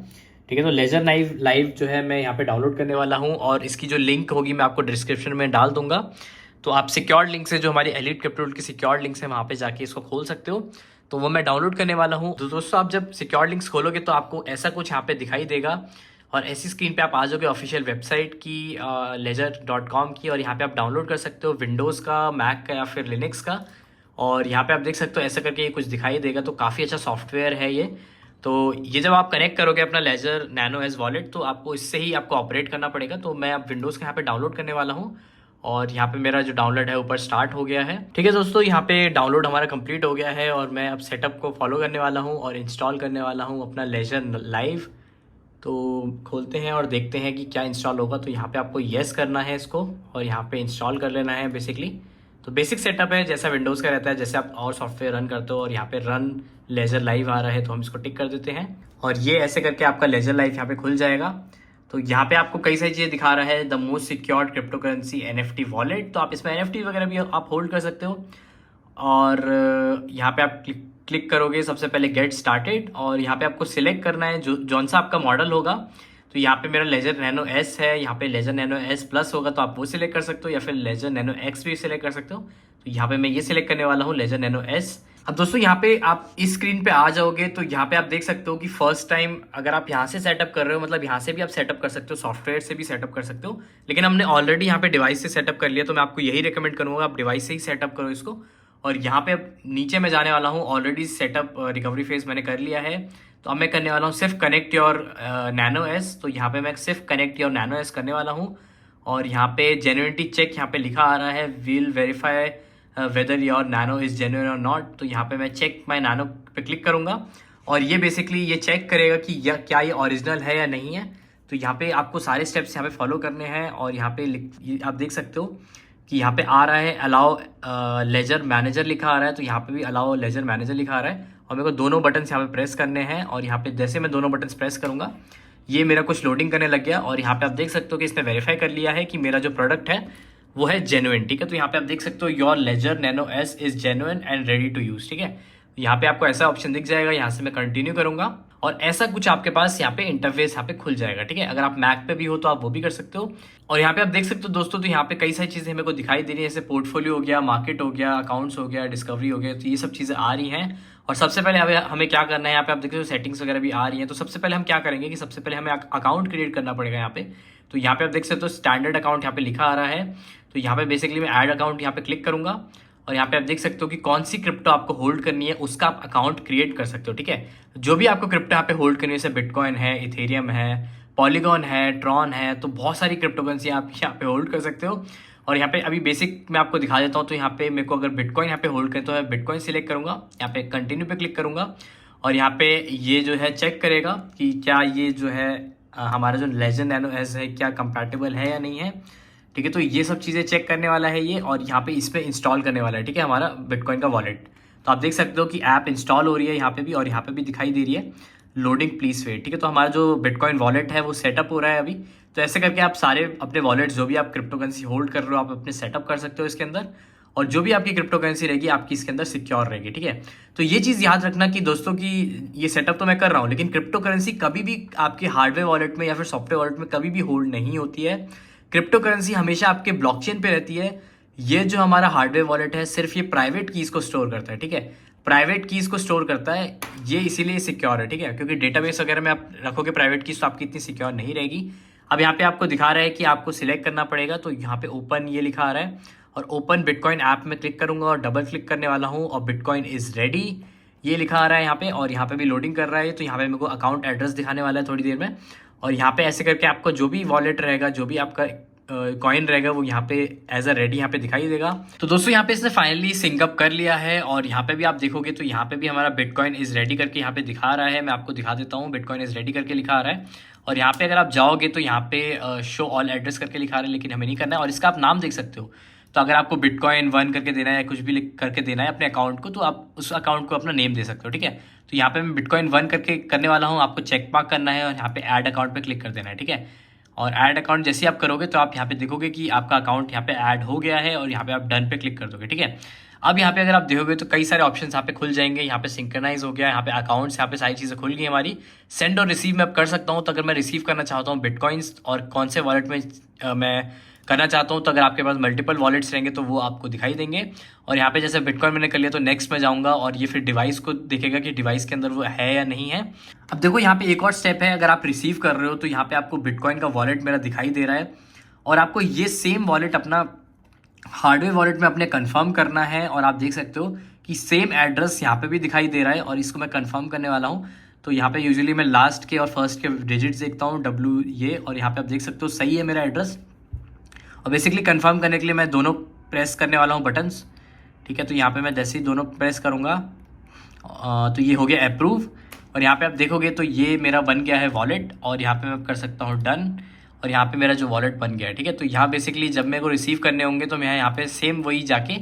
ठीक है। तो लेजर लाइव जो है मैं यहाँ पे डाउनलोड करने वाला हूँ और इसकी जो लिंक होगी मैं आपको डिस्क्रिप्शन में डाल दूंगा। तो आप सिक्योर्ड लिंक से, जो हमारी एलीट क्रिप्टो की सिक्योर्ड लिंक है, वहाँ पे जाके इसको खोल सकते हो। तो वो मैं डाउनलोड करने वाला हूँ। तो दोस्तों आप जब सिक्योर्ड लिंक्स खोलोगे तो आपको ऐसा कुछ यहाँ पे दिखाई देगा और ऐसी स्क्रीन पे आप आ जाओगे ऑफिशियल वेबसाइट की ledger.com की। और यहाँ पे आप डाउनलोड कर सकते हो विंडोज़ का, मैक का या फिर लिनक्स का। और यहाँ पे आप देख सकते हो ऐसा करके ये कुछ दिखाई देगा। तो काफ़ी अच्छा सॉफ्टवेयर है ये। तो ये जब आप कनेक्ट करोगे अपना लेजर नैनो एस वॉलेट तो आपको इससे ही आपको ऑपरेट करना पड़ेगा। तो मैं अब विंडोज़ का यहाँ पे डाउनलोड करने वाला हूँ और यहाँ पे मेरा जो डाउनलोड है ऊपर स्टार्ट हो गया है, ठीक है दोस्तों। यहाँ पे डाउनलोड हमारा कंप्लीट हो गया है और मैं अब सेटअप को फॉलो करने वाला हूँ और इंस्टॉल करने वाला हूँ अपना लेजर लाइव। तो खोलते हैं और देखते हैं कि क्या इंस्टॉल होगा। तो यहाँ पे आपको येस करना है इसको और यहाँ पे इंस्टॉल कर लेना है बेसिकली। तो बेसिक सेटअप है जैसा विंडोज़ का रहता है, जैसे आप और सॉफ्टवेयर रन करते हो। और यहाँ पे रन लेजर लाइव आ रहा है तो हम इसको टिक कर देते हैं और ये ऐसे करके आपका लेजर लाइव यहाँ पे खुल जाएगा। तो यहाँ पे आपको कई सारी चीज़ें दिखा रहा है, the most secured crypto currency NFT wallet. तो आप इसमें NFT वगैरह भी आप होल्ड कर सकते हो। और यहाँ पे आप क्लिक करोगे सबसे पहले गेट स्टार्टेड और यहाँ पे आपको सिलेक्ट करना है जो जौन सा आपका मॉडल होगा। तो यहाँ पे मेरा लेजर नैनो एस है, यहाँ पे लेजर नैनो एस प्लस होगा तो आप वो सिलेक्ट कर सकते हो, या फिर लेजर नैनो एक्स भी सिलेक्ट कर सकते हो। तो यहाँ पे मैं ये सिलेक्ट करने वाला हूँ लेजर नैनो एस। अब दोस्तों यहाँ पे आप इस स्क्रीन पे आ जाओगे तो यहाँ पे आप देख सकते हो कि फर्स्ट टाइम अगर आप यहाँ से सेटअप कर रहे हो, मतलब यहाँ से भी आप सेटअप कर सकते हो, सॉफ्टवेयर से भी सेटअप कर सकते हो। लेकिन हमने ऑलरेडी यहाँ पे डिवाइस से सेटअप कर लिया तो मैं आपको यही रिकमेंड करूँगा आप डिवाइस से ही सेटअप करो इसको। और यहाँ पे अब नीचे मैं जाने वाला हूँ, ऑलरेडी सेटअप रिकवरी फेज मैंने कर लिया है। तो अब मैं करने वाला हूँ सिर्फ कनेक्ट योर नैनो एस। तो यहाँ पे मैं सिर्फ कनेक्ट योर नैनो एस करने वाला हूँ और यहाँ पे जेन्युइनिटी चेक यहाँ पे लिखा आ रहा है, will verify whether your nano is genuine और नॉट। तो यहाँ पे मैं चेक माई नैनो पे क्लिक करूँगा और ये बेसिकली ये चेक करेगा कि क्या ये ओरिजिनल है या नहीं है। तो यहाँ पे आपको सारे स्टेप्स यहाँ पे फॉलो करने हैं और यहाँ पे आप देख सकते हो कि यहाँ पे आ रहा है अलाउ लेजर मैनेजर लिखा आ रहा है। तो यहाँ पे भी अलाउ लेजर मैनेजर लिखा आ रहा है और मेरे को दोनों बटन्स यहाँ पे प्रेस करने हैं और यहाँ पे जैसे मैं दोनों बटन्स प्रेस करूँगा ये मेरा कुछ लोडिंग करने लग गया और यहाँ पे आप देख सकते हो कि इसने वेरीफाई कर लिया है कि मेरा जो प्रोडक्ट है वो है जेन्युइन। ठीक है, तो यहाँ पे आप देख सकते हो your Ledger Nano S is genuine and ready to use. ठीक है, यहाँ पे आपको ऐसा ऑप्शन दिख जाएगा, यहाँ से मैं कंटिन्यू करूंगा और ऐसा कुछ आपके पास यहाँ पे इंटरफेस यहाँ पे खुल जाएगा। ठीक है, अगर आप मैक पे भी हो तो आप वो भी कर सकते हो। और यहाँ पे आप देख सकते हो दोस्तों, तो यहाँ पे कई सारी चीजें मेरे को दिखाई दे रही है, जैसे पोर्टफोलियो हो गया, मार्केट हो गया, अकाउंट्स हो गया, डिस्कवरी हो गया। तो ये सब चीजें आ रही हैं और सबसे पहले हमें क्या करना है, यहाँ पे आप देख सकते हो सेटिंग्स वगैरह भी आ रही है। तो सबसे पहले हम क्या करेंगे कि सबसे पहले हमें अकाउंट क्रिएट करना पड़ेगा यहाँ पे। तो यहाँ पे आप देख सकते हो स्टैंडर्ड अकाउंट यहाँ पे लिखा आ रहा है। तो यहाँ पे बेसिकली मैं ऐड अकाउंट यहाँ पे क्लिक करूंगा और यहाँ पे आप देख सकते हो कि कौन सी क्रिप्टो आपको होल्ड करनी है उसका आप अकाउंट क्रिएट कर सकते हो। ठीक है, जो भी आपको क्रिप्टो यहाँ पे होल्ड करनी है, जैसे बिटकॉइन है, इथेरियम है, पॉलीगॉन है, ट्रॉन है, तो बहुत सारी क्रिप्टो करेंसी आप यहाँ पे होल्ड कर सकते हो। और यहाँ पे अभी बेसिक मैं आपको दिखा देता हूँ। तो यहाँ पे मेरे को अगर बिटकॉइन यहाँ पे होल्ड करें तो मैं बिटकॉइन सिलेक्ट करूंगा, यहाँ पे कंटिन्यू पे क्लिक करूंगा और यहाँ पे ये जो है चेक करेगा कि क्या ये जो है हमारा जो लेजेंड नैनो एस है क्या कंपैटिबल है या नहीं है। ठीक है, तो ये सब चीज़ें चेक करने वाला है ये और यहाँ पे इस पर इंस्टॉल करने वाला है। ठीक है, हमारा बिटकॉइन का वॉलेट। तो आप देख सकते हो कि ऐप इंस्टॉल हो रही है यहाँ पे भी और यहाँ पे भी दिखाई दे रही है लोडिंग प्लीज वेट। ठीक है, तो हमारा जो बिटकॉइन वॉलेट है वो सेटअप हो रहा है अभी। तो ऐसे करके आप सारे अपने वॉलेट जो भी आप क्रिप्टो करेंसी होल्ड कर रहे हो आप अपने सेटअप कर सकते हो इसके अंदर और जो भी आपकी क्रिप्टो करेंसी रहेगी आपकी इसके अंदर सिक्योर रहेगी। ठीक है, तो ये चीज़ याद रखना कि दोस्तों कि ये सेटअप तो मैं कर रहा हूँ लेकिन क्रिप्टो करेंसी कभी भी आपके हार्डवेयर वॉलेट में या फिर सॉफ्टवेयर वॉलेट में कभी भी होल्ड नहीं होती है। क्रिप्टो करेंसी हमेशा आपके ब्लॉकचेन पे रहती है। ये जो हमारा हार्डवेयर वॉलेट है सिर्फ ये प्राइवेट कीज को स्टोर करता है। ठीक है, प्राइवेट कीज को स्टोर करता है, ये इसीलिए सिक्योर है। ठीक है, क्योंकि डेटाबेस वगैरह में आप रखोगे प्राइवेट कीज तो आपकी इतनी सिक्योर नहीं रहेगी। अब यहाँ पे आपको दिखा रहा है कि आपको सिलेक्ट करना पड़ेगा। तो यहाँ पे ओपन ये लिखा आ रहा है और ओपन बिटकॉइन ऐप में क्लिक करूंगा और डबल क्लिक करने वाला हूँ और बिटकॉइन इज रेडी ये लिखा आ रहा है यहाँ पे और यहाँ पे भी लोडिंग कर रहा है। तो यहाँ पे मेरे को अकाउंट एड्रेस दिखाने वाला है थोड़ी देर में और यहाँ पे ऐसे करके आपको जो भी वॉलेट रहेगा, जो भी आपका कॉइन रहेगा वो यहाँ पे एज अ रेडी यहाँ पे दिखाई देगा। तो दोस्तों यहाँ पे इसने फाइनली सिंकअप कर लिया है और यहाँ पे भी आप देखोगे तो यहाँ पे भी हमारा बिटकॉइन इज रेडी करके यहाँ पे दिखा रहा है। मैं आपको दिखा देता हूँ, बिटकॉइन इज रेडी करके लिखा आ रहा है और यहाँ पे अगर आप जाओगे तो यहाँ पे शो ऑल एड्रेस करके लिखा रहा है, लेकिन हमें नहीं करना है। और इसका आप नाम देख सकते हो, तो अगर आपको बिटकॉइन 1 करके देना है या कुछ भी लिख करके देना है अपने अकाउंट को तो आप उस अकाउंट को अपना नेम दे सकते हो। ठीक है, तो यहाँ पे मैं बिटकॉइन 1 करके करने वाला हूँ, आपको चेक मार्क करना है और यहाँ पे ऐड अकाउंट पे क्लिक कर देना है। ठीक है, और ऐड अकाउंट जैसे आप करोगे तो आप यहाँ पे देखोगे कि आपका अकाउंट यहाँ पे ऐड हो गया है और यहाँ पे आप डन पे क्लिक कर दोगे। ठीक है, अब यहाँ पे अगर आप देखोगे तो कई सारे ऑप्शंस यहाँ पे खुल जाएंगे। यहाँ पे सिंक्रनाइज हो गया, यहाँ पे अकाउंट्स, यहाँ पे सारी चीज़ें खुल गई हमारी। सेंड और रिसीव मैं अब कर सकता हूँ। तो अगर मैं रिसीव करना चाहता हूँ बिटकॉइंस और कौन से वॉलेट में मैं करना चाहता हूँ, तो अगर आपके पास मल्टीपल वॉलेट्स रहेंगे तो वो आपको दिखाई देंगे। और यहाँ पे जैसे बिटकॉइन मैंने कर लिया तो नेक्स्ट में जाऊँगा और ये फिर डिवाइस को देखेगा कि डिवाइस के अंदर वो है या नहीं है। अब देखो यहाँ पे एक और स्टेप है, अगर आप रिसीव कर रहे हो तो यहाँ पे आपको बिटकॉइन का वॉलेट मेरा दिखाई दे रहा है और आपको ये सेम वॉलेट अपना हार्डवेयर वॉलेट में अपने कंफर्म करना है। और आप देख सकते हो कि सेम एड्रेस यहाँ पे भी दिखाई दे रहा है और इसको मैं कंफर्म करने वाला हूँ। तो यहाँ पे यूजुअली मैं लास्ट के और फर्स्ट के डिजिट्स देखता हूँ, W ये, और यहाँ पे आप देख सकते हो सही है मेरा एड्रेस। और बेसिकली कंफर्म करने के लिए मैं दोनों प्रेस करने वाला हूँ बटन्स। ठीक है, तो यहाँ पे मैं जैसे ही दोनों प्रेस करूँगा तो ये हो गया अप्रूव और यहाँ पे आप देखोगे तो ये मेरा बन गया है वॉलेट और यहाँ पे मैं कर सकता हूँ डन और यहाँ पे मेरा जो वॉलेट बन गया है। ठीक है, तो यहाँ बेसिकली जब मेरे को रिसीव करने होंगे तो मैं यहाँ पे सेम वही जाके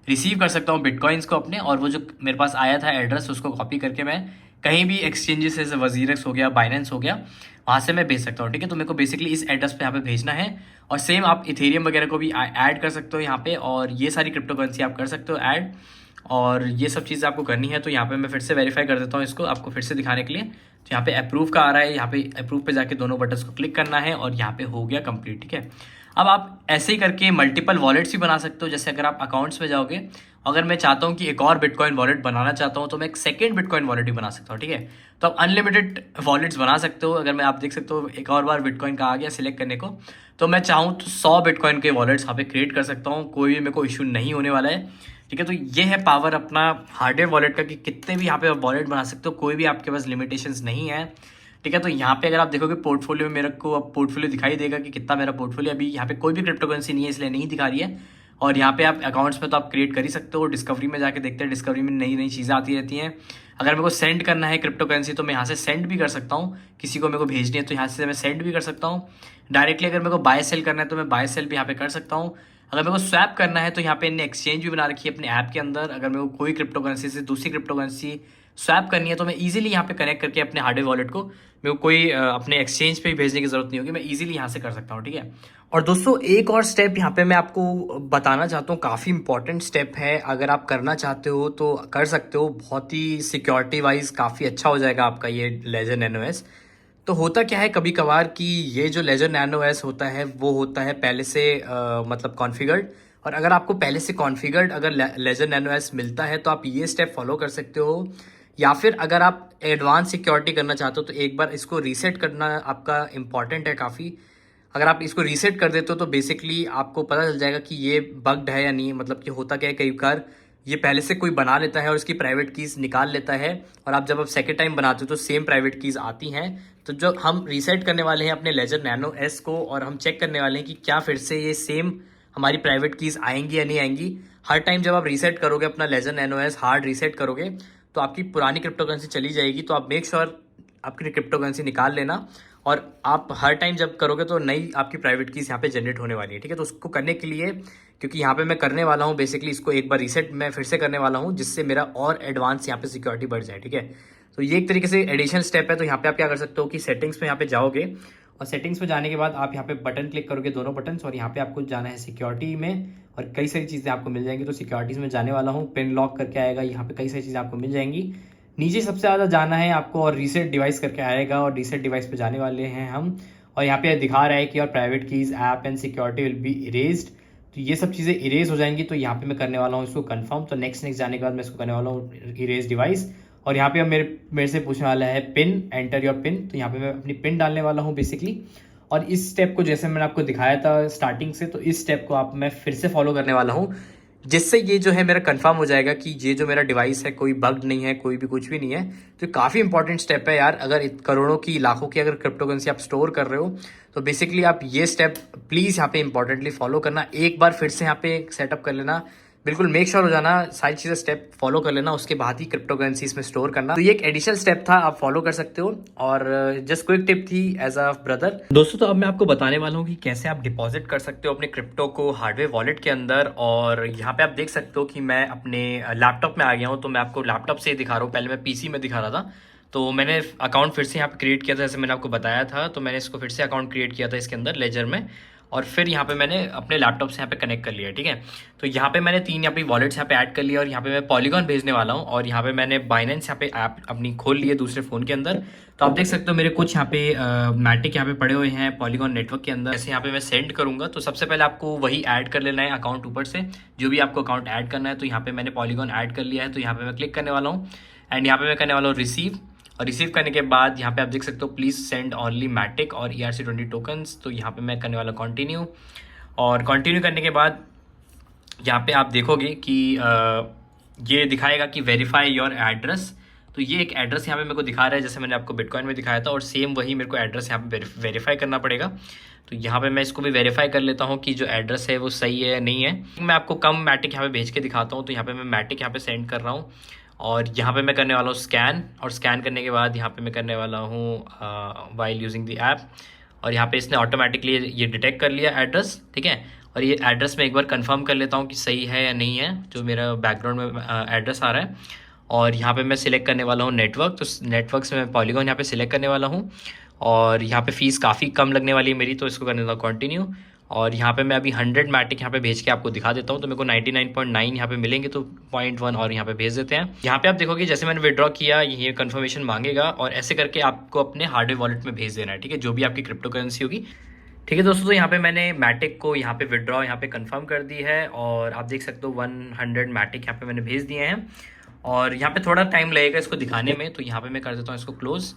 रिसीव कर सकता हूँ बिटकॉइंस को अपने, और वो जो मेरे पास आया था एड्रेस उसको कॉपी करके मैं कहीं भी एक्सचेंजेस जैसे वजीरेक्स हो गया, बाइनेंस हो गया, वहाँ से मैं भेज सकता हूँ। ठीक है, तो मेरे को बेसिकली इस एड्रेस पे यहाँ पे भेजना है और सेम आप इथेरियम वगैरह को भी ऐड कर सकते हो यहाँ पे और ये सारी क्रिप्टो करेंसी आप कर सकते हो ऐड और ये सब चीज़ें आपको करनी है। तो यहाँ पे मैं फिर से वेरीफाई कर देता हूँ इसको आपको फिर से दिखाने के लिए। तो यहाँ पे अप्रूव का आ रहा है, यहाँ पे अप्रूव पे जाके दोनों बटन्स को क्लिक करना है और यहाँ पे हो गया कंप्लीट। ठीक है, अब आप ऐसे ही करके मल्टीपल वॉलेट्स भी बना सकते हो। जैसे अगर आप अकाउंट्स में जाओगे, अगर मैं चाहता हूँ कि एक और बिटकॉइन वॉलेट बनाना चाहता हूँ तो मैं एक सेकंड बिटकॉइन वॉलेट भी बना सकता हूँ। ठीक है, तो आप अनलिमिटेड वॉलेट्स बना सकते हो। अगर मैं आप देख सकते हो एक और बार बिटकॉइन का आ गया सिलेक्ट करने को, तो मैं चाहूँ तो 100 बिटकॉइन के वॉलेट्स यहाँ पे क्रिएट कर सकता हूँ, कोई भी मेरे को इशू नहीं होने वाला है। ठीक है, तो ये है पावर अपना हार्डवेयर वॉलेट का कि कितने भी यहाँ पे वॉलेट बना सकते हो, कोई भी आपके पास लिमिटेशंस नहीं है। ठीक है, तो यहाँ पे अगर आप देखोगे पोर्टफोलियो में मेरे को अब पोर्टफोलियो दिखाई देगा कि कितना मेरा पोर्टफोलियो, अभी यहाँ पे कोई भी क्रिप्टो करेंसी नहीं है इसलिए नहीं दिखा रही है। और यहाँ पे आप अकाउंट्स में तो आप क्रिएट कर ही सकते हो। डिस्कवरी में जाके देखते हैं, डिस्कवरी में नई नई चीज़ें आती रहती हैं। अगर मेरे को सेंड करना है क्रिप्टो करेंसी तो मैं यहाँ से सेंड भी कर सकता हूँ, किसी को मेरे को भेजनी है तो यहाँ से मैं सेंड भी कर सकता हूँ। डायरेक्टली अगर मेरे को बाय सेल करना है तो मैं बाय सेल भी यहाँ पे कर सकता हूँ। अगर मेरे को स्वैप करना है तो यहाँ पे इन्हें एक्सचेंज भी बना रखी है अपने ऐप के अंदर। अगर मेरे को कोई क्रिप्टो करेंसी से दूसरी क्रिप्टो करेंसी स्वैप करनी है तो मैं इजीली यहाँ पे कनेक्ट करके अपने हार्डवेयर वॉलेट को मेरे को कोई अपने एक्सचेंज पे भी भेजने की जरूरत नहीं होगी, मैं इजीली यहाँ से कर सकता हूँ, ठीक है। और दोस्तों एक और स्टेप यहाँ पे मैं आपको बताना चाहता हूँ, काफ़ी इंपॉर्टेंट स्टेप है। अगर आप करना चाहते हो तो कर सकते हो, बहुत ही सिक्योरिटी वाइज काफ़ी अच्छा हो जाएगा आपका ये लेजर नैनो एस। तो होता क्या है कभी कभार कि ये जो लेजर नैनो एस होता है वो होता है पहले से मतलब कॉन्फ़िगर्ड। और अगर आपको पहले से कॉन्फ़िगर्ड अगर लेजर नैनो एस मिलता है तो आप ये स्टेप फॉलो कर सकते हो। या फिर अगर आप एडवांस सिक्योरिटी करना चाहते हो तो एक बार इसको रीसेट करना आपका इम्पॉर्टेंट है काफ़ी। अगर आप इसको रीसेट कर देते हो तो बेसिकली आपको पता चल जाएगा कि ये बग्ड है या नहीं। मतलब कि होता क्या है, कई बार ये पहले से कोई बना लेता है और इसकी प्राइवेट कीज़ निकाल लेता है, और आप जब सेकेंड टाइम बनाते हो तो सेम प्राइवेट कीज़ आती हैं। तो जो हम रीसेट करने वाले हैं अपने लेजर नैनो एस को, और हम चेक करने वाले हैं कि क्या फिर से ये सेम हमारी प्राइवेट कीज़ आएंगी या नहीं आएंगी। हर टाइम जब आप रीसेट करोगे अपना Ledger Nano S, hard reset करोगे तो आपकी पुरानी क्रिप्टो करेंसी चली जाएगी। तो आप मेक श्योर आपकी क्रिप्टो करेंसी निकाल लेना, और आप हर टाइम जब करोगे तो नई आपकी प्राइवेट कीज़ यहाँ पे जनरेट होने वाली है, ठीक है। तो उसको करने के लिए, क्योंकि यहाँ पे मैं करने वाला हूँ बेसिकली इसको एक बार रीसेट मैं फिर से करने वाला हूँ, जिससे मेरा और एडवांस यहाँ पे सिक्योरिटी बढ़ जाए, ठीक है। तो ये एक तरीके से एडिशनल स्टेप है। तो यहाँ पे आप क्या कर सकते हो कि सेटिंग्स में यहाँ पे जाओगे, और सेटिंग्स में जाने के बाद आप यहाँ पे बटन क्लिक करोगे, दोनों बटन्स, और यहाँ पे आपको जाना है सिक्योरिटी में, और कई सारी चीज़ें आपको मिल जाएंगी। तो सिक्योरिटीज़ में जाने वाला हूँ, पिन लॉक करके आएगा, यहाँ पे कई सारी चीज़ें आपको मिल जाएंगी। नीचे सबसे ज़्यादा जाना है आपको, और रीसेट डिवाइस करके आएगा, और रीसेट डिवाइस पे जाने वाले हैं हम। और यहाँ पे दिखा रहा है कि और private keys app and security will be erased. तो ये सब चीज़ें इरेज हो जाएंगी। तो यहाँ पे मैं करने वाला हूँ इसको कंफर्म। तो नेक्स्ट जाने के बाद मैं इसको करने वाला हूँ इरेज डिवाइस। और यहाँ पे अब मेरे से पूछने वाला है पिन, एंटर योर पिन। तो यहाँ पे मैं अपनी पिन डालने वाला हूँ बेसिकली। और इस स्टेप को जैसे मैंने आपको दिखाया था स्टार्टिंग से, तो इस स्टेप को आप मैं फिर से फॉलो करने वाला हूँ, जिससे ये जो है मेरा कंफर्म हो जाएगा कि ये जो मेरा डिवाइस है कोई बग्ड नहीं है, कोई भी कुछ भी नहीं है। तो काफ़ी इंपॉर्टेंट स्टेप है यार। अगर करोड़ों की, लाखों की अगर क्रिप्टो करेंसी आप स्टोर कर रहे हो तो बेसिकली आप ये स्टेप प्लीज़ यहाँ पे इंपॉर्टेंटली फॉलो करना। एक बार फिर से यहाँ पे सेटअप कर लेना, बिल्कुल मेक श्योर हो जाना, सारी चीज़ें स्टेप फॉलो कर लेना, उसके बाद ही क्रिप्टो करेंसी इसमें स्टोर करना। तो ये एक एडिशनल स्टेप था, आप फॉलो कर सकते हो। और जस्ट क्विक टिप थी एज अ ब्रदर। दोस्तों तो अब मैं आपको बताने वाला हूँ कि कैसे आप डिपॉजिट कर सकते हो अपने क्रिप्टो को हार्डवेयर वॉलेट के अंदर। और यहाँ पे आप देख सकते हो कि मैं अपने लैपटॉप में आ गया हूँ। तो मैं आपको लैपटॉप से दिखा रहा हूँ, पहले मैं पीसी में दिखा रहा था। तो मैंने अकाउंट फिर से यहाँ पे क्रिएट किया था, जैसे मैंने आपको बताया था। तो मैंने इसको फिर से अकाउंट क्रिएट किया था इसके अंदर लेजर में, और फिर यहाँ पे मैंने अपने लैपटॉप से यहाँ पे कनेक्ट कर लिया, ठीक है। तो यहाँ पे मैंने 3 यहाँ पे वॉलेट्स यहाँ पे ऐड कर लिया, और यहाँ पे मैं पॉलीगॉन भेजने वाला हूँ। और यहाँ पे मैंने बाइनेंस यहाँ पे ऐप अपनी खोल ली है दूसरे फ़ोन के अंदर। तो आप देख सकते हो मेरे कुछ यहाँ पे मैटिक यहाँ पे पड़े हुए हैं पॉलीगॉन नेटवर्क के अंदर। जैसे यहाँ पे मैं सेंड करूँगा तो सबसे पहले आपको वही ऐड कर लेना है अकाउंट ऊपर से, जो भी आपको अकाउंट ऐड करना है। तो यहाँ पे मैंने पॉलीगॉन ऐड कर लिया है, तो यहाँ पे मैं क्लिक करने वाला हूँ, एंड यहाँ पे मैं करने वाला हूँ रिसीव। और रिसीव करने के बाद यहाँ पे आप देख सकते हो प्लीज़ सेंड ओनली मैटिक और ERC20 टोकन्स। तो यहाँ पे मैं करने वाला कंटिन्यू, और कंटिन्यू करने के बाद यहाँ पे आप देखोगे कि ये दिखाएगा कि वेरीफाई योर एड्रेस। तो ये एक एड्रेस यहाँ पे मेरे को दिखा रहा है, जैसे मैंने आपको बिटकॉइन में दिखाया था, और सेम वही मेरे को एड्रेस यहाँ पे वेरीफाई करना पड़ेगा। तो यहाँ पे मैं इसको भी वेरीफाई कर लेता हूँ कि जो एड्रेस है वो सही है या नहीं है। मैं आपको कम मैटिक यहाँ पे भेज के दिखाता हूँ। तो यहाँ पे मैं मैटिक यहाँ पे सेंड कर रहा हूँ, और यहाँ पे मैं करने वाला हूँ स्कैन। और स्कैन करने के बाद यहाँ पे मैं करने वाला हूँ वाइल यूजिंग द ऐप, और यहाँ पे इसने ऑटोमेटिकली ये डिटेक्ट कर लिया एड्रेस, ठीक है। और ये एड्रेस मैं एक बार कंफर्म कर लेता हूँ कि सही है या नहीं है, जो मेरा बैकग्राउंड में एड्रेस आ रहा है। और यहाँ पे मैं सिलेक्ट करने वाला हूँ नेटवर्क। तो नेटवर्क से मैं पॉलीगॉन यहाँ पे सिलेक्ट करने वाला हूँ, और यहाँ पे फ़ीस काफ़ी कम लगने वाली है मेरी, तो इसको करने वाला कंटिन्यू। और यहाँ पे मैं अभी 100 मैटिक यहाँ पे भेज के आपको दिखा देता हूँ। तो मेरे को 99.9 यहाँ पे मिलेंगे, तो 0.1 और यहाँ पे भेज देते हैं। यहाँ पे आप देखोगे जैसे मैंने विड्रॉ किया, ये कंफर्मेशन मांगेगा, और ऐसे करके आपको अपने हार्डवेयर वॉलेट में भेज देना है, ठीक है, जो भी आपकी क्रिप्टो करेंसी होगी, ठीक है दोस्तों। तो यहाँ पे मैंने मैटिक को यहाँ पे विड्रॉ यहाँ पे कंफर्म कर दी है, और आप देख सकते हो 100 मैटिक यहाँ पे मैंने भेज दिए हैं। और यहाँ पे थोड़ा टाइम लगेगा इसको दिखाने में, तो यहाँ पे मैं कर देता हूँ इसको क्लोज़,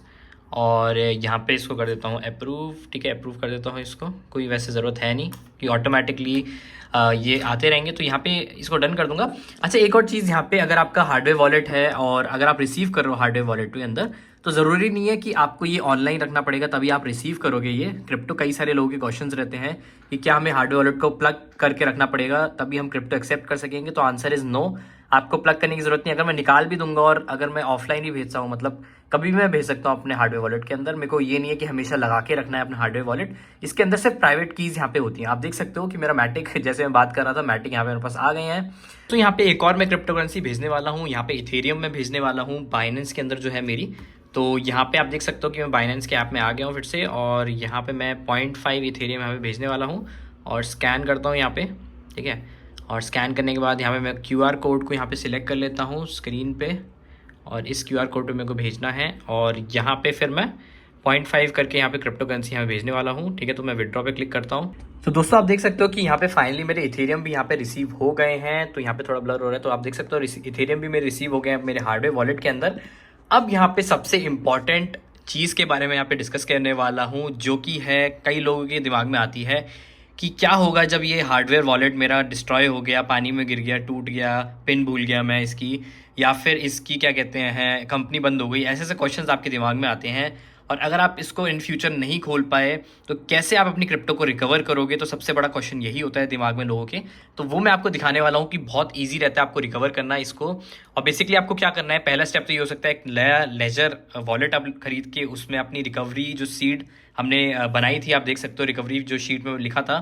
और यहाँ पे इसको कर देता हूँ अप्रूव, ठीक है, अप्रूव कर देता हूँ इसको। कोई वैसे ज़रूरत है नहीं कि ऑटोमेटिकली ये आते रहेंगे, तो यहाँ पे इसको डन कर दूंगा। अच्छा, एक और चीज़ यहाँ पे, अगर आपका हार्डवेयर वॉलेट है और अगर आप रिसीव कर रहे हो हार्डवेयर वॉलेट के अंदर, तो ज़रूरी नहीं है कि आपको ये ऑनलाइन रखना पड़ेगा तभी आप रिसीव करोगे ये क्रिप्टो। कई सारे लोगों के क्वेश्चंस रहते हैं कि क्या हमें हार्डवेयर वॉलेट को प्लग करके रखना पड़ेगा तभी हम क्रिप्टो एक्सेप्ट कर सकेंगे। तो आंसर इज़ नो, आपको प्लग करने की ज़रूरत नहीं। अगर मैं निकाल भी दूंगा और अगर मैं ऑफलाइन ही भेजता हूँ, मतलब कभी भी मैं भेज सकता हूँ अपने हार्डवेयर वॉलेट के अंदर। मेरे को ये नहीं है कि हमेशा लगा के रखना है अपना हार्डवेयर वॉलेट। इसके अंदर सिर्फ प्राइवेट कीज़ यहाँ पे होती हैं। आप देख सकते हो कि मेरा मैटिक, जैसे मैं बात कर रहा था, मैटिक यहाँ पे मेरे पास आ गए हैं। तो यहाँ पे एक और मैं क्रिप्टो करेंसी भेजने वाला हूँ। यहाँ पे इथेरियम में भेजने वाला हूँ बाइनेंस के अंदर जो है मेरी। तो यहाँ पे आप देख सकते हो कि मैं बाइनेंस के ऐप में आ गया हूँ फिर से, और यहाँ पे मैं 0.5 इथेरियम यहाँ पे भेजने वाला हूँ और स्कैन करता हूँ यहाँ पे, ठीक है। और स्कैन करने के बाद यहाँ पे मैं QR कोड को यहाँ पे सिलेक्ट कर लेता हूँ स्क्रीन पे, और इस QR कोड पे मेरे को भेजना है। और यहाँ पे फिर मैं 0.5 करके यहाँ पे क्रिप्टो करेंसी यहाँ पे भेजने वाला हूँ, ठीक है। तो मैं विड्रॉ पे क्लिक करता हूँ। तो दोस्तों आप देख सकते हो कि यहाँ पे फाइनली मेरे इथेरियम भी यहाँ पे रिसीव हो गए हैं। तो यहाँ पे थोड़ा ब्लर हो रहा है, तो आप देख सकते हो इथेरियम भी मेरे रिसीव हो गए हैं मेरे हार्डवेयर वॉलेट के अंदर। अब यहाँ पे सबसे इम्पॉर्टेंट चीज़ के बारे में यहाँ पे डिस्कस करने वाला हूँ, जो कि है कई लोगों के दिमाग में आती है कि क्या होगा जब ये हार्डवेयर वॉलेट मेरा डिस्ट्रॉय हो गया, पानी में गिर गया, टूट गया, पिन भूल गया मैं इसकी, या फिर इसकी क्या कहते हैं कंपनी बंद हो गई। ऐसे ऐसे क्वेश्चंस आपके दिमाग में आते हैं। और अगर आप इसको इन फ्यूचर नहीं खोल पाए तो कैसे आप अपनी क्रिप्टो को रिकवर करोगे, तो सबसे बड़ा क्वेश्चन यही होता है दिमाग में लोगों के। तो वो मैं आपको दिखाने वाला हूँ कि बहुत ईजी रहता है आपको रिकवर करना इसको। और बेसिकली आपको क्या करना है, पहला स्टेप तो ये हो सकता है एक नया लेजर वॉलेट आप खरीद के उसमें अपनी रिकवरी जो सीड हमने बनाई थी, आप देख सकते हो रिकवरी जो शीट में लिखा था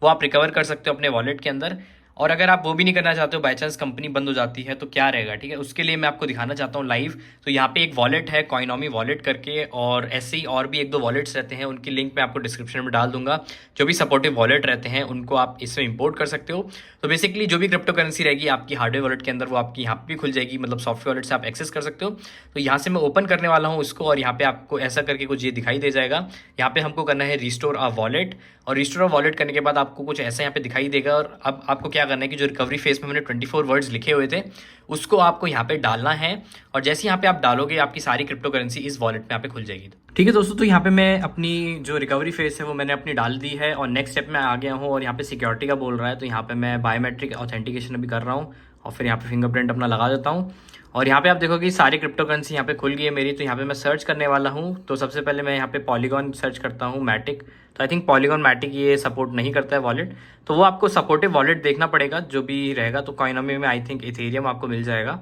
वो आप रिकवर कर सकते हो अपने वॉलेट के अंदर। और अगर आप वो भी नहीं करना चाहते हो, बाई चांस कंपनी बंद हो जाती है, तो क्या रहेगा, ठीक है। उसके लिए मैं आपको दिखाना चाहता हूँ लाइव। तो यहाँ पे एक वॉलेट है कॉइनॉमी वॉलेट करके, और ऐसे ही और भी एक दो वॉलेट्स रहते हैं, उनकी लिंक मैं आपको डिस्क्रिप्शन में डाल दूंगा। जो भी सपोर्टिव वॉलेट रहते हैं उनको आप इसमें इंपोर्ट कर सकते हो। तो बेसिकली जो भी क्रिप्टो करेंसी रहेगी आपकी हार्डवेयर वॉलेट के अंदर वो आपकी यहाँ पे भी खुल जाएगी, मतलब सॉफ्टवेयर वॉलेट से आप एक्सेस कर सकते हो। तो यहाँ से मैं ओपन करने वाला हूँ उसको, और यहाँ पे आपको ऐसा करके कुछ ये दिखाई दे जाएगा। यहाँ पे हमको करना है रिस्टोर अ वॉलेट, और रिस्टोर अ वॉलेट करने के बाद आपको कुछ ऐसा यहाँ पे दिखाई देगा। और अब आपको क्या करना है कि जो रिकवरी फेस में मैंने 24 वर्ड्स लिखे हुए थे उसको आपको यहाँ पे डालना है, और जैसे यहाँ पे आप डालोगे आपकी सारी क्रिप्टो करेंसी इस वॉलेट में यहाँ पे खुल जाएगी। ठीक है दोस्तों, तो यहाँ पे मैं अपनी जो रिकवरी फेस है वो मैंने अपनी डाल दी है, और नेक्स्ट स्टेप में आ गया हूँ। और यहाँ पे सिक्योरिटी का बोल रहा है, तो यहाँ पे मैं बायोमेट्रिक ऑथेंटिकेशन अभी कर रहा हूँ, और फिर यहाँ पे फिंगरप्रिंट अपना लगा देता हूँ। और यहाँ पे आप देखोगे कि सारी क्रिप्टो करेंसी यहाँ पे खुल गई है मेरी। तो यहाँ पे मैं सर्च करने वाला हूँ। तो सबसे पहले मैं यहाँ पे पॉलीगॉन सर्च करता हूँ, मैटिक। तो आई थिंक पॉलीगॉन मैटिक ये सपोर्ट नहीं करता है वॉलेट, तो वो आपको सपोर्टिव वॉलेट देखना पड़ेगा जो भी रहेगा। तो कॉइनॉमी में आई थिंक इथेरियम आपको मिल जाएगा।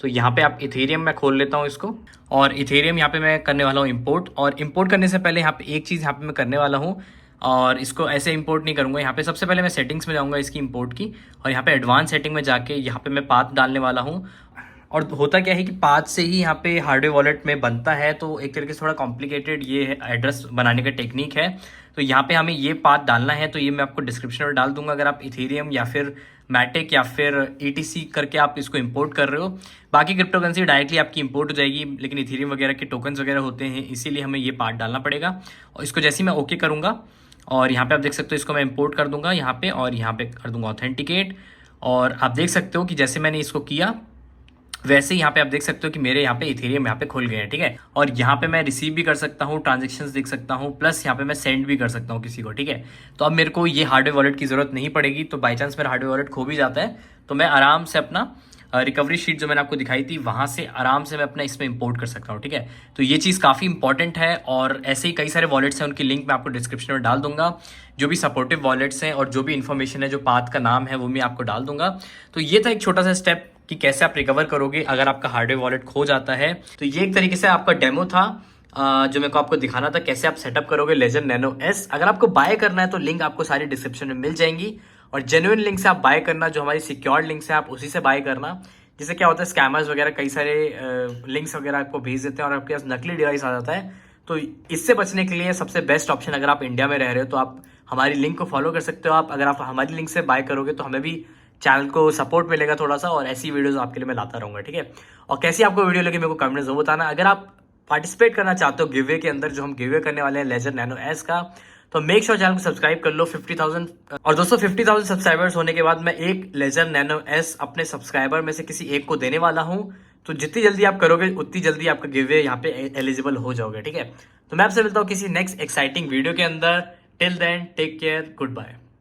तो यहाँ पे आप इथेरियम मैं खोल लेता हूँ इसको, और इथेरियम यहाँ पे मैं करने वाला हूँ इंपोर्ट। और इंपोर्ट करने से पहले यहाँ पे एक चीज़ यहाँ पे मैं करने वाला हूँ, और इसको ऐसे इंपोर्ट नहीं करूँगा। यहाँ पे सबसे पहले मैं सेटिंग्स में जाऊँगा इसकी इंपोर्ट की, और यहाँ पे एडवांस सेटिंग में जाके यहाँ पे मैं पाथ डालने वाला हूँ। और होता क्या है कि पाथ से ही यहाँ पे हार्डवेयर वॉलेट में बनता है, तो एक तरीके से थोड़ा कॉम्प्लिकेटेड ये एड्रेस बनाने का टेक्निक है। तो यहाँ पे हमें ये पाथ डालना है, तो ये मैं आपको डिस्क्रिप्शन में डाल दूंगा। अगर आप इथेरियम या फिर मैटिक या फिर ETC करके आप इसको इंपोर्ट कर रहे हो, बाकी क्रिप्टो करेंसी डायरेक्टली आपकी इंपोर्ट हो जाएगी, लेकिन इथेरियम वगैरह के टोकन्स वगैरह होते हैं, इसीलिए हमें ये पाथ डालना पड़ेगा। और इसको जैसे ही मैं ओके करूँगा, और यहाँ पे आप देख सकते हो इसको मैं इंपोर्ट कर दूंगा यहाँ पे, और यहाँ पे कर दूंगा ऑथेंटिकेट। और आप देख सकते हो कि जैसे मैंने इसको किया वैसे यहाँ पे आप देख सकते हो कि मेरे यहाँ पे इथेरियम यहाँ पे खुल गए हैं, ठीक है। और यहाँ पे मैं रिसीव भी कर सकता हूँ, ट्रांजेक्शन्स देख सकता हूँ, प्लस यहाँ पे मैं सेंड भी कर सकता हूँ किसी को, ठीक है। तो अब मेरे को ये हार्डवेयर वॉलेट की जरूरत नहीं पड़ेगी। तो बाई चांस मेरा हार्डवेयर वॉलेट खो भी जाता है तो मैं आराम से अपना रिकवरी शीट जो मैंने आपको दिखाई थी वहाँ से आराम से मैं अपना इसमें इंपोर्ट कर सकता हूँ, ठीक है। तो ये चीज़ काफ़ी इंपॉर्टेंट है, और ऐसे ही कई सारे वॉलेट्स हैं, उनकी लिंक मैं आपको डिस्क्रिप्शन में डाल दूंगा। जो भी सपोर्टिव वॉलेट्स हैं और जो भी इन्फॉर्मेशन है, जो पाथ का नाम है, वो मैं आपको डाल दूंगा। तो ये था एक छोटा सा स्टेप कि कैसे आप रिकवर करोगे अगर आपका हार्डवेयर वॉलेट खो जाता है। तो ये एक तरीके से आपका डेमो था जो मेरे को आपको दिखाना था कैसे आप सेटअप करोगे लेजर नैनो एस। अगर आपको बाय करना है तो लिंक आपको सारी डिस्क्रिप्शन में मिल जाएंगी, और जेन्युइन लिंक से आप बाय करना, जो हमारी सिक्योर्ड लिंक्स है आप उसी से बाय करना। जिससे क्या होता है, स्कैमर्स वगैरह कई सारे लिंक्स वगैरह आपको भेज देते हैं और आपके पास नकली डिवाइस आ जाता है। तो इससे बचने के लिए सबसे बेस्ट ऑप्शन, अगर आप इंडिया में रह रहे हो तो आप हमारी लिंक को फॉलो कर सकते हो। आप अगर आप हमारी लिंक से बाय करोगे तो हमें भी चैनल को सपोर्ट मिलेगा थोड़ा सा, और ऐसी वीडियोस आपके लिए मैं लाता रहूंगा, ठीक है। और कैसी आपको वीडियो लगी मेरे को कमेंट में जरूर बताना। अगर आप पार्टिसिपेट करना चाहते हो गिवे के अंदर, जो हम गिवे करने वाले हैं लेजर नैनो एस का, तो मेक श्योर चैनल को सब्सक्राइब कर लो 50,000। और दोस्तों 50,000 सब्सक्राइबर्स होने के बाद मैं एक लेजर नैनो एस अपने सब्सक्राइबर में से किसी एक को देने वाला हूं। तो जितनी जल्दी आप करोगे उतनी जल्दी आपका गिवे यहाँ पे एलिजिबल हो जाओगे, ठीक है। तो मैं आपसे मिलता हूँ किसी नेक्स्ट एक्साइटिंग वीडियो के अंदर। Till then take care, good bye.